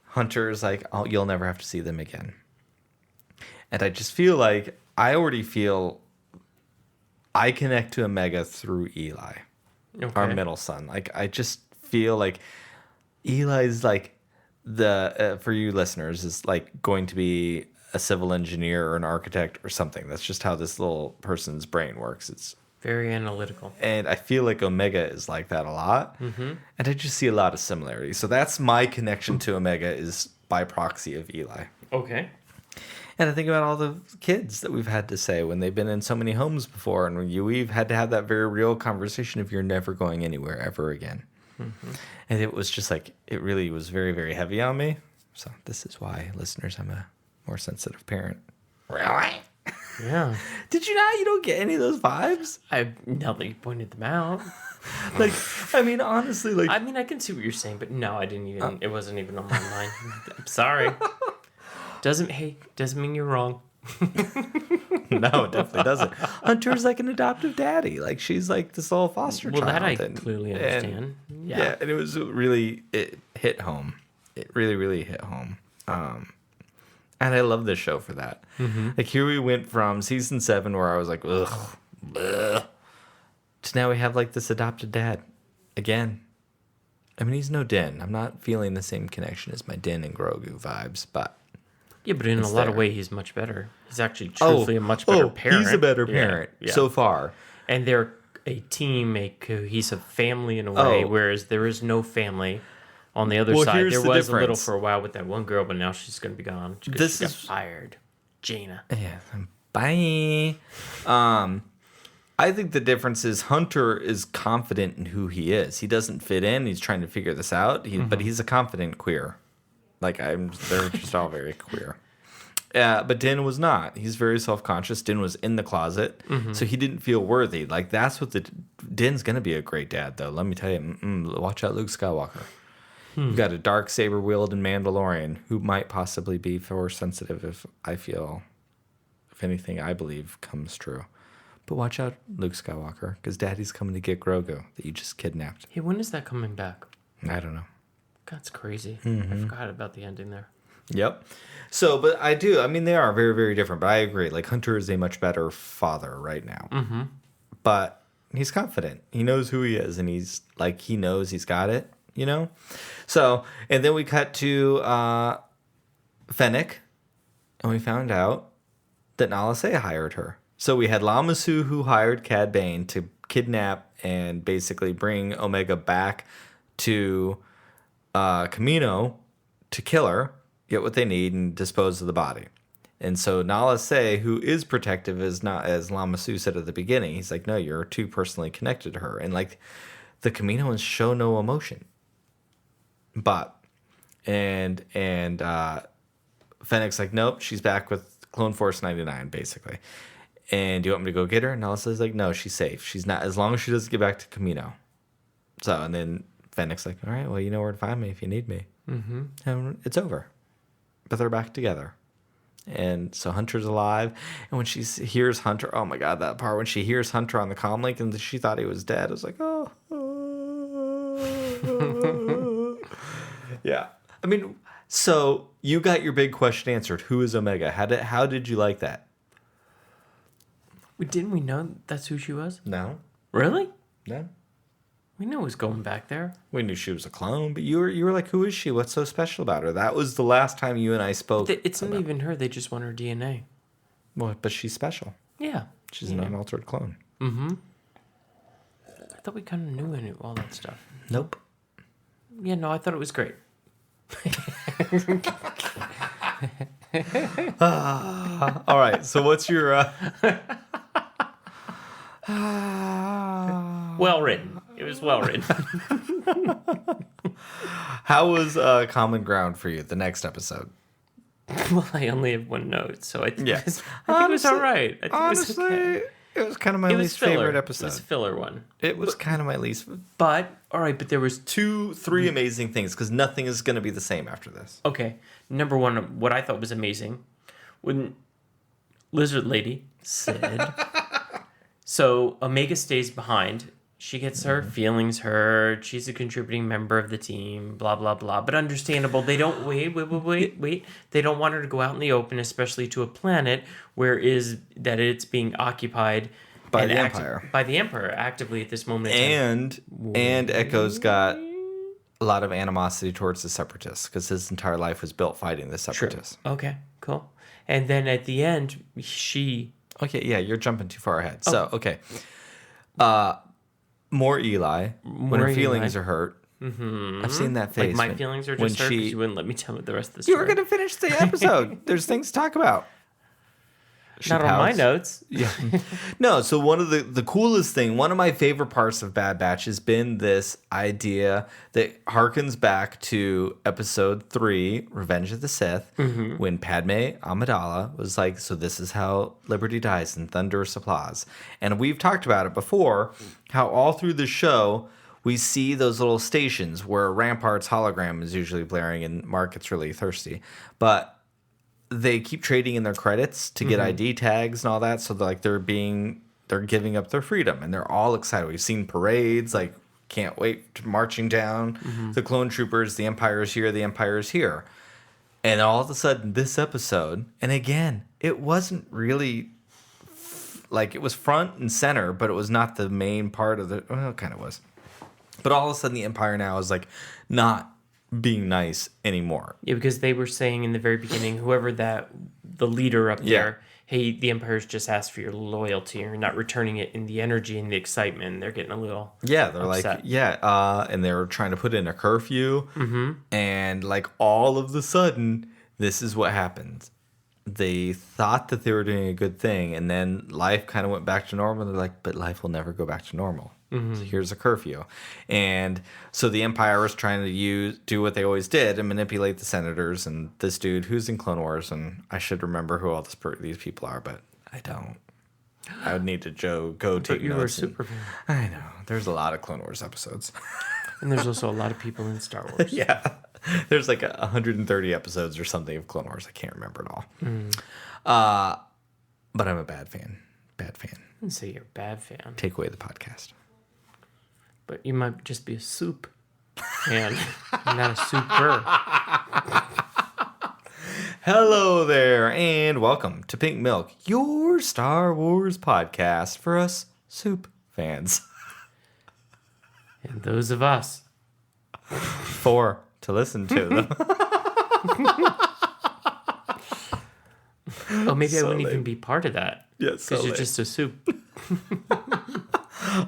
Hunter's like, oh, you'll never have to see them again. And I just feel like I connect to Omega through Eli, our middle son. Like, I just feel like Eli's like for you listeners, is like going to be a civil engineer or an architect or something. That's just how this little person's brain works. It's very analytical. And I feel like Omega is like that a lot. Mm-hmm. And I just see a lot of similarities. So that's my connection to Omega, is by proxy of Eli. Okay. And I think about all the kids that we've had to say when they've been in so many homes before, and we've had to have that very real conversation of you're never going anywhere ever again. Mm-hmm. And it was just like, it really was very, very heavy on me. So this is why, listeners, I'm a more sensitive parent. Really? Yeah. Did you not? You don't get any of those vibes? Now that you pointed them out. Like, I mean, honestly, like... I mean, I can see what you're saying, but no, I didn't even... it wasn't even on my mind. I'm sorry. Doesn't mean you're wrong. No, it definitely doesn't. Hunter's like an adoptive daddy. Like, she's like this little foster child. Well, that I clearly understand. Yeah, and it was really... It hit home. It really, really hit home. And I love this show for that. Mm-hmm. Like, here we went from season 7 where I was like, ugh, bleh, to now we have like this adopted dad again. I mean, he's no Din. I'm not feeling the same connection as my Din and Grogu vibes, but yeah, but in a lot of ways, he's much better. He's actually truthfully a much better parent. He's a better parent so far. And they're a team, a cohesive family in a way, whereas there is no family. On the other side, there was a little for a while with that one girl, but now she's going to be gone. She got fired. Jaina. Yeah. Bye. I think the difference is Hunter is confident in who he is. He doesn't fit in. He's trying to figure this out. But he's a confident queer. Like, they're just all very queer. But Din was not. He's very self-conscious. Din was in the closet, so he didn't feel worthy. Like, that's what Din's going to be a great dad, though. Let me tell you. Watch out, Luke Skywalker. You've got a dark saber-wielding Mandalorian who might possibly be force sensitive if anything I believe comes true. But watch out, Luke Skywalker, because Daddy's coming to get Grogu that you just kidnapped. Hey, when is that coming back? I don't know. That's crazy. I forgot about the ending there. Yep. So, but I do. I mean, they are very, very different. But I agree. Like, Hunter is a much better father right now. Mm-hmm. But he's confident. He knows who he is, and he's like, he knows he's got it. You know? So, and then we cut to Fennec, and we found out that Nala Se hired her. So we had Lama Su, who hired Cad Bane to kidnap and basically bring Omega back to Kamino to kill her, get what they need, and dispose of the body. And so Nala Se, who is protective, as Lama Su said at the beginning, he's like, no, you're too personally connected to her. And like, the Kaminoans show no emotion. But Fennec's like, nope, she's back with Clone Force 99, basically. And do you want me to go get her? And Alice's like, no, she's safe. She's not, as long as she doesn't get back to Kamino. So, and then Fennec's like, all right, well, you know where to find me if you need me. Mm-hmm. And it's over. But they're back together. And so Hunter's alive. And when she hears Hunter, oh my God, that part, when she hears Hunter on the comlink and she thought he was dead, I was like, oh. Yeah. I mean, so you got your big question answered. Who is Omega? How did you like that? Didn't we know that's who she was? No. Really? No. We knew it was going back there. We knew she was a clone, but you were like, who is she? What's so special about her? That was the last time you and I spoke. It's not even her. They just want her DNA. Well, but she's special. Yeah. She's an unaltered clone. Mm-hmm. I thought we kind of knew all that stuff. Nope. Yeah, no, I thought it was great. All right. So what's your Well written. It was well written. How was Common Ground for you, the next episode? Well, I only have one note, so I think, Yeah. it was all right. I think Honestly, it was okay. it was kind of my least favorite episode. It was a filler one. It was kind of my least. But, all right, but there was Three amazing things, because nothing is going to be the same after this. Okay. Number one, what I thought was amazing, when Lizard Lady said, so Omega stays behind. She gets her feelings hurt. She's a contributing member of the team, blah, blah, blah. But understandable. They don't, wait. They don't want her to go out in the open, especially to a planet where it's being occupied By the Empire. By the Emperor, actively at this moment in time. And Echo's got a lot of animosity towards the Separatists, because his entire life was built fighting the Separatists. True. Okay, cool. And then at the end, she... Okay, yeah, you're jumping too far ahead. So, okay. More Eli. When her feelings are hurt. Mm-hmm. I've seen that face. Like my feelings are just hurt because you wouldn't let me tell the rest of the story. You were going to finish the episode. There's things to talk about. Not on my notes. Yeah. No, so one of the coolest thing, one of my favorite parts of Bad Batch has been this idea that harkens back to episode 3, Revenge of the Sith, when Padme Amidala was like, so this is how Liberty dies in thunderous applause. And we've talked about it before, how all through the show, we see those little stations where Rampart's hologram is usually blaring and Mark gets really thirsty. But they keep trading in their credits to get ID tags and all that, so they're giving up their freedom, and they're all excited. We've seen parades, like can't wait, marching down the clone troopers. The Empire is here. The Empire is here, and all of a sudden, this episode, and again, it wasn't really like it was front and center, but it was not the main part of the. Well, it kind of was, but all of a sudden, the Empire now is like not being nice anymore. Yeah, because they were saying in the very beginning, whoever the leader up there, hey, the Empire's just asked for your loyalty, and you're not returning it in the energy and the excitement. They're getting a little they're upset. like, and they were trying to put in a curfew, and like all of the sudden, this is what happened. They thought that they were doing a good thing, and then life kind of went back to normal. They're like, but life will never go back to normal. So here's a curfew. And so the Empire was trying to do what they always did and manipulate the senators and this dude who's in Clone Wars. And I should remember who all these people are, but I don't. I would need to go take notes. You were a super fan. I know. There's a lot of Clone Wars episodes. And there's also a lot of people in Star Wars. Yeah. There's like 130 episodes or something of Clone Wars. I can't remember it all. But I'm a bad fan. Bad fan. I wouldn't say you're a bad fan. Take away the podcast. But you might just be a soup fan, not a super. Hello there, and welcome to Pink Milk, your Star Wars podcast for us soup fans. And those of us. 4 to listen to them. Oh, maybe I wouldn't even be part of that. Yes, because you're just a soup.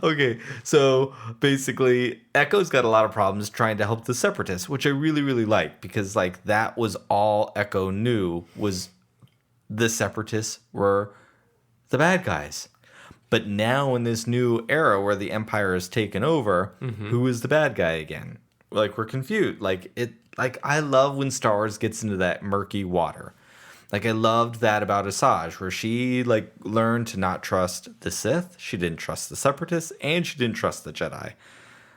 Okay, so basically, Echo's got a lot of problems trying to help the Separatists, which I really, really like, because like that was all Echo knew was the Separatists were the bad guys. But now in this new era where the Empire has taken over, who is the bad guy again? Like we're confused. Like I love when Star Wars gets into that murky water. Like, I loved that about Asajj, where she, like, learned to not trust the Sith, she didn't trust the Separatists, and she didn't trust the Jedi.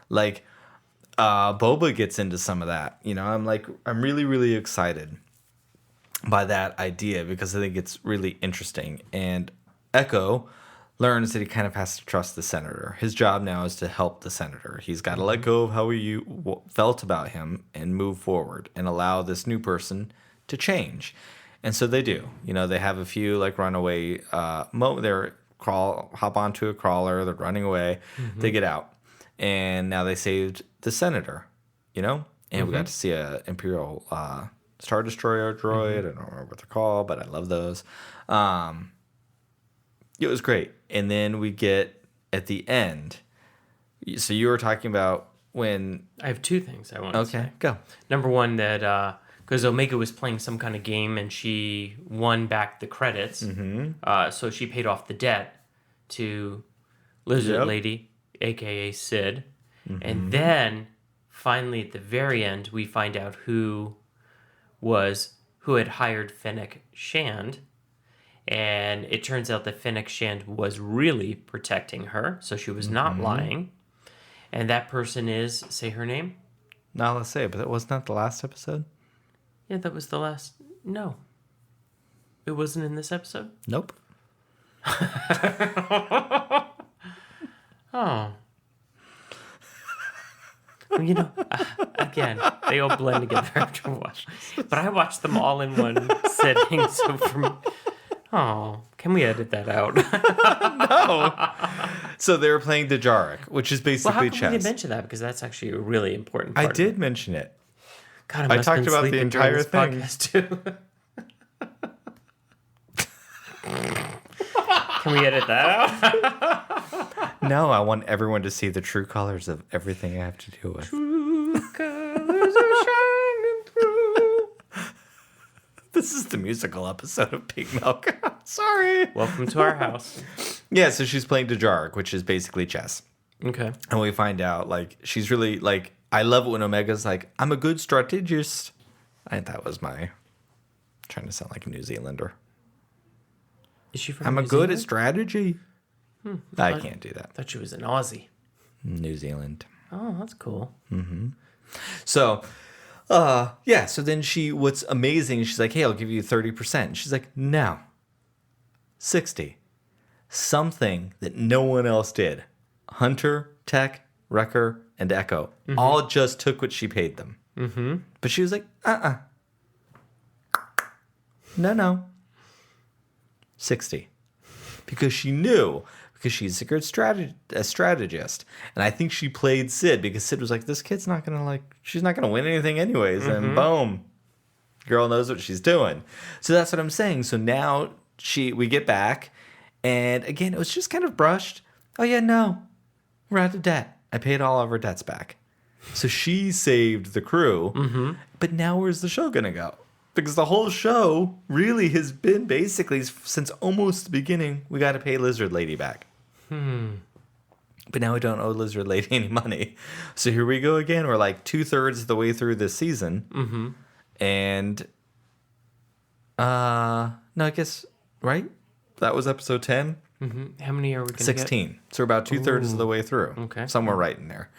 Like, Boba gets into some of that. You know, I'm really, really excited by that idea, because I think it's really interesting. And Echo learns that he kind of has to trust the Senator. His job now is to help the Senator. He's got to let go of how he felt about him and move forward and allow this new person to change. And so they do. You know, they have a few like runaway moments. Hop onto a crawler. They're running away. They get out, and now they saved the Senator. You know, and we got to see a Imperial Star Destroyer droid. I don't remember what they're called, but I love those. It was great. And then we get at the end. So you were talking about when I have 2 things I want to say. Okay, go. Number one, that because Omega was playing some kind of game and she won back the credits, so she paid off the debt to Lizard Lady aka Sid. And then finally at the very end we find out who had hired Fennec Shand. And it turns out that Fennec Shand was really protecting her, so she was not lying. And that person is, say her name? Now let's say it, but that was not the last episode? Yeah, that was the last. No. It wasn't in this episode? Nope. Oh. Well, again, they all blend together after a while. But I watched them all in one setting, so can we edit that out? No. So they were playing Dejaric, which is basically chess. chess. We didn't mention that because that's actually a really important part. I did mention it. God, I talked about the entire thing. Podcast too. Can we edit that out? No, I want everyone to see the true colors of everything I have to deal with. True colors are shining through. This is the musical episode of Pink Milk. Sorry. Welcome to our house. Yeah, so she's playing Dejaric, which is basically chess. Okay. And we find out, she's really, I love it when Omega's like, I'm a good strategist. That was my trying to sound like a New Zealander. Is she from I'm New good Zealand? at strategy. I can't do that. I thought she was an Aussie. New Zealand. Oh, that's cool. So, so then what's amazing, she's like, hey, I'll give you 30%. She's like, no. 60. Something that no one else did. Hunter, Tech, Wrecker, and Echo all just took what she paid them. Mm-hmm. But she was like, No. 60. Because she knew, because she's a good strategist. And I think she played Sid because Sid was like, this kid's not going to she's not going to win anything anyways. And boom, girl knows what she's doing. So that's what I'm saying. So now we get back and again, it was just kind of brushed. Oh yeah, no, we're out of debt. I paid all of our debts back. So she saved the crew. But now where's the show going to go? Because the whole show really has been basically, since almost the beginning, we got to pay Lizard Lady back. But now we don't owe Lizard Lady any money. So here we go again. We're 2/3 of the way through this season. And, no, I guess, right? That was episode 10. How many are we going to 16. get? So we're about 2/3 of the way through. Okay. Somewhere right in there.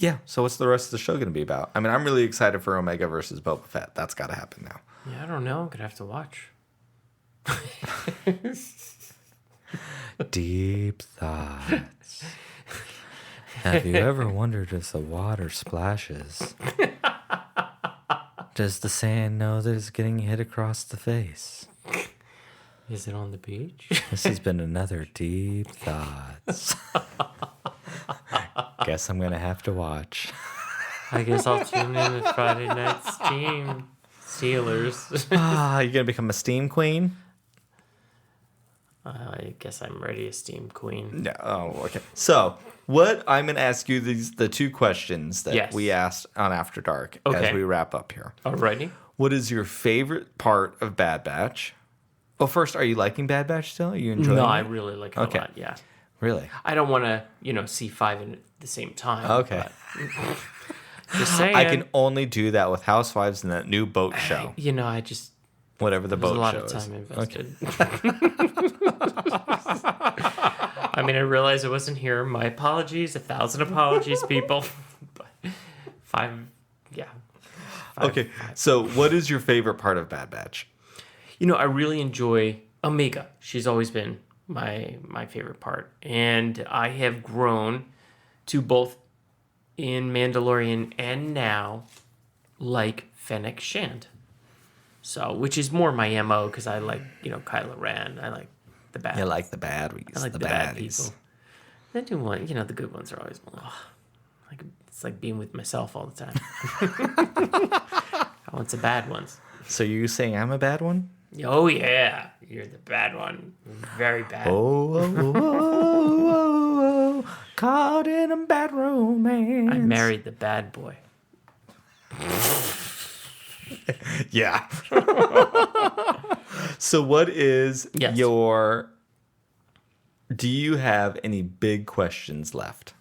Yeah, so what's the rest of the show going to be about? I mean, I'm really excited for Omega versus Boba Fett. That's got to happen now. Yeah, I don't know. I'm going to have to watch. Deep thoughts. Have you ever wondered if the water splashes? Does the sand know that it's getting hit across the face? Is it on the beach? This has been another Deep Thoughts. Guess I'm going to have to watch. I guess I'll tune in with Friday Night Steelers. You going to become a steam queen? I guess I'm ready to steam queen. Yeah. Oh, okay. So, what I'm going to ask you the two questions that we asked on After Dark as we wrap up here. Alrighty. What is your favorite part of Bad Batch? Well, first, are you liking Bad Batch still? Are you enjoying it? No, I really like it a lot, yeah. Really? I don't want to, see 5 at the same time. Okay. Just saying. I can only do that with Housewives and that new boat show. I just... Whatever the boat show is. There's a lot of time invested. I mean, I realize I wasn't here. My apologies. 1,000 apologies, people. But 5, yeah. 5, Okay, so what is your favorite part of Bad Batch? I really enjoy Omega. She's always been my favorite part. And I have grown to both in Mandalorian and now like Fennec Shand. So, which is more my MO because I like, Kylo Ren. I like the bad. You like the baddies. I like the bad people. I do want, the good ones are always, it's like being with myself all the time. I want some bad ones. So you saying I'm a bad one? Oh, yeah. You're the bad one. Very bad. Oh, caught in a bad romance. I married the bad boy. Yeah. So what is your Do you have any big questions left?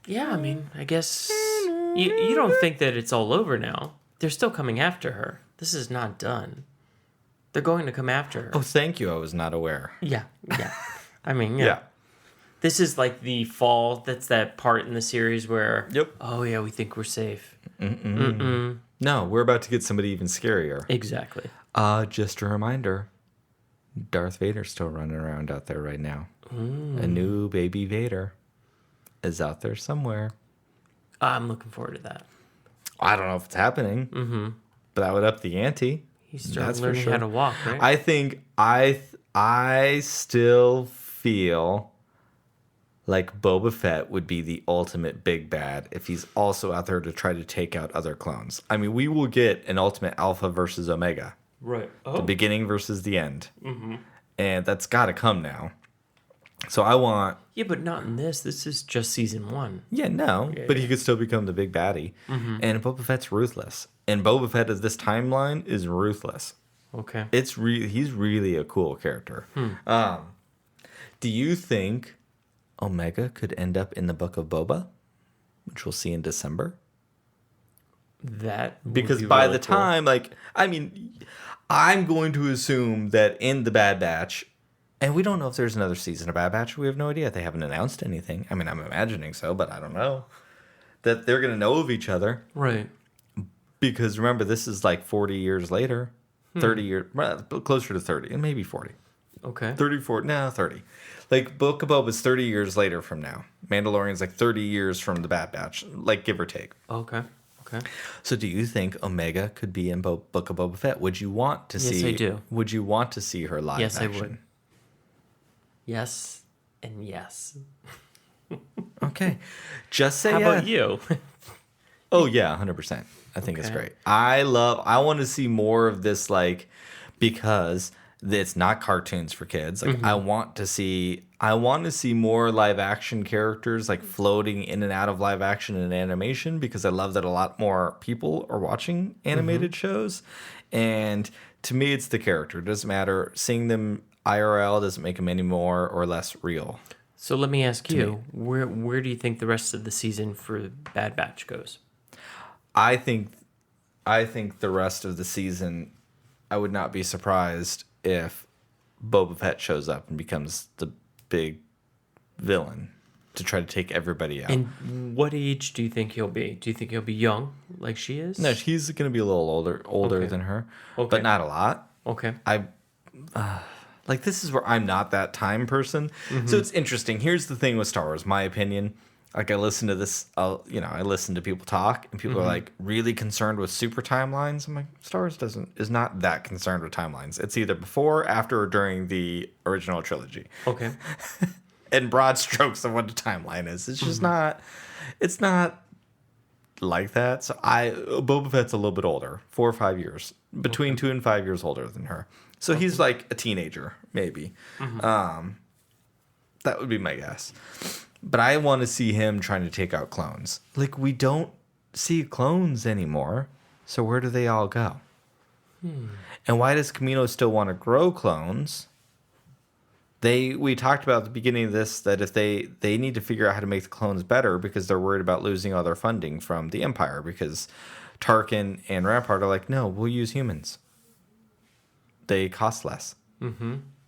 Yeah, I mean, I guess you don't think that it's all over now. They're still coming after her. This is not done. They're going to come after her. Oh, thank you. I was not aware. Yeah. I mean, yeah. This is like the fall. That's that part in the series where, oh, yeah, we think we're safe. No, we're about to get somebody even scarier. Exactly. Just a reminder, Darth Vader's still running around out there right now. A new baby Vader is out there somewhere. I'm looking forward to that. I don't know if it's happening, but that would up the ante. He's starting learning how to walk, right? I think I still feel like Boba Fett would be the ultimate big bad if he's also out there to try to take out other clones. I mean, we will get an ultimate Alpha versus Omega. Right. The beginning versus the end. And that's got to come now. So I want... Yeah, but not in this. This is just season 1. Yeah, no. But he could still become the big baddie. And Boba Fett's ruthless. And Boba Fett of this timeline is ruthless. Okay. He's really a cool character. Do you think Omega could end up in the Book of Boba, which we'll see in December? That would because be by really the cool. time, like, I mean, I'm going to assume that in the Bad Batch, and we don't know if there's another season of Bad Batch. We have no idea. They haven't announced anything. I mean, I'm imagining so, but I don't know. That they're going to know of each other. Right. Because remember, this is like 40 years later. 30 years, well, closer to 30, and maybe 40. Okay. 30. Like, Book of Boba is 30 years later from now. Mandalorian's like 30 years from the Bad Batch, like, give or take. Okay. So do you think Omega could be in Book of Boba Fett? Would you want to see... Yes, I do. Would you want to see her live Yes, action? I would. Yes and yes. Okay. Just say How yeah. about you? Oh, yeah, 100%. I think it's great. I want to see more of this, like, because it's not cartoons for kids. Like, I want to see more live action characters, like, floating in and out of live action and animation, because I love that a lot more people are watching animated shows. And to me, it's the character. It doesn't matter. Seeing them IRL doesn't make them any more or less real. So let me ask you, where do you think the rest of the season for Bad Batch goes? I think the rest of the season, I would not be surprised if Boba Fett shows up and becomes the big villain to try to take everybody out. And what age do you think he'll be? Do you think he'll be young like she is? No, he's going to be a little older than her, but not a lot. Okay. Like, this is where I'm not that time person. So it's interesting. Here's the thing with Star Wars, my opinion. Like, I listen to this, I listen to people talk, and people are, like, really concerned with super timelines. I'm like, Star Wars is not that concerned with timelines. It's either before, after, or during the original trilogy. Okay. In broad strokes of what the timeline is. It's just not like that. So Boba Fett's a little bit older, 4 or 5 years, between 2 and 5 years older than her. So he's like a teenager, maybe. That would be my guess. But I want to see him trying to take out clones. Like, we don't see clones anymore. So where do they all go? And why does Camino still want to grow clones? We talked about at the beginning of this that if they need to figure out how to make the clones better because they're worried about losing all their funding from the Empire, because Tarkin and Rampart are like, no, we'll use humans. They cost less.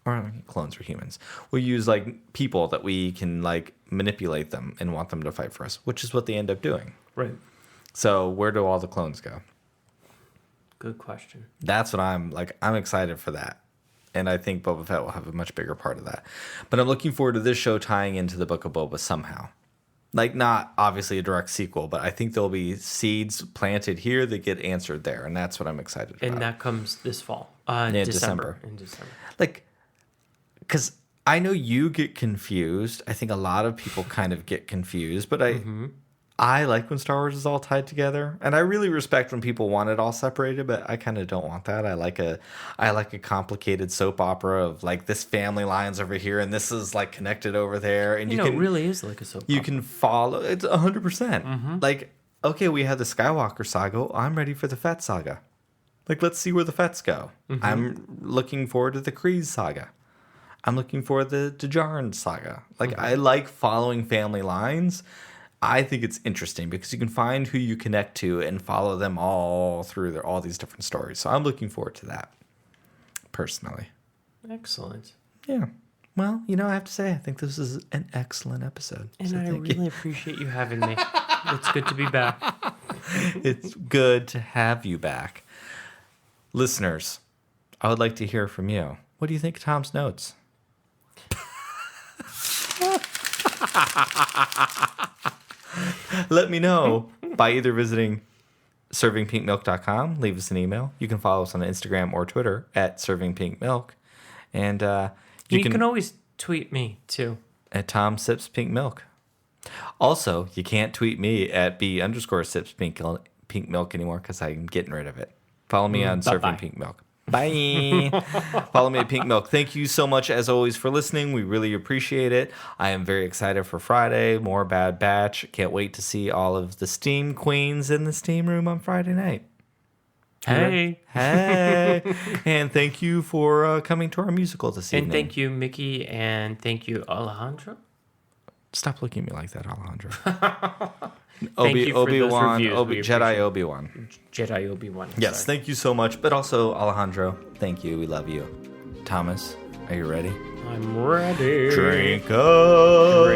Or clones are humans. We'll use, like, people that we can, like, manipulate them and want them to fight for us, which is what they end up doing. Right. So where do all the clones go? Good question. That's what I'm excited for that. And I think Boba Fett will have a much bigger part of that. But I'm looking forward to this show tying into the Book of Boba somehow. Like, not obviously a direct sequel, but I think there'll be seeds planted here that get answered there. And that's what I'm excited about. And that comes this fall. December. In December. Like, because I know you get confused. I think a lot of people kind of get confused. But I like when Star Wars is all tied together. And I really respect when people want it all separated, but I kind of don't want that. I like a complicated soap opera of, like, this family line's over here and this is, like, connected over there. And it really is like a soap opera. You can follow. It's 100%. Like, okay, we had the Skywalker saga. I'm ready for the Fett saga. Like, let's see where the Fetts go. Mm-hmm. I'm looking forward to the Kryze saga. I'm looking forward to the Djarin saga. Like, I like following family lines. I think it's interesting because you can find who you connect to and follow them all through all these different stories. So I'm looking forward to that, personally. Excellent. Yeah. Well, I have to say, I think this is an excellent episode. And I really appreciate you having me. It's good to be back. It's good to have you back. Listeners, I would like to hear from you. What do you think of Tom's notes? Let me know by either visiting servingpinkmilk.com. Leave us an email. You can follow us on Instagram or Twitter at servingpinkmilk. And you can always tweet me, too. At Tom Sips Pink Milk. Also, you can't tweet me at B_sips pink milk anymore because I'm getting rid of it. Follow me on Serving Pink Milk. Bye. Follow me at Pink Milk. Thank you so much, as always, for listening. We really appreciate it. I am very excited for Friday. More Bad Batch. Can't wait to see all of the Steam Queens in the Steam Room on Friday night. Hey. And thank you for coming to our musical this evening. And thank you, Mickey, and thank you, Alejandro. Stop looking at me like that, Alejandro. Obi-Wan, Jedi Obi-Wan. Jedi Obi-Wan. Yes, thank you so much. But also, Alejandro, thank you. We love you. Thomas, are you ready? I'm ready. Drink up.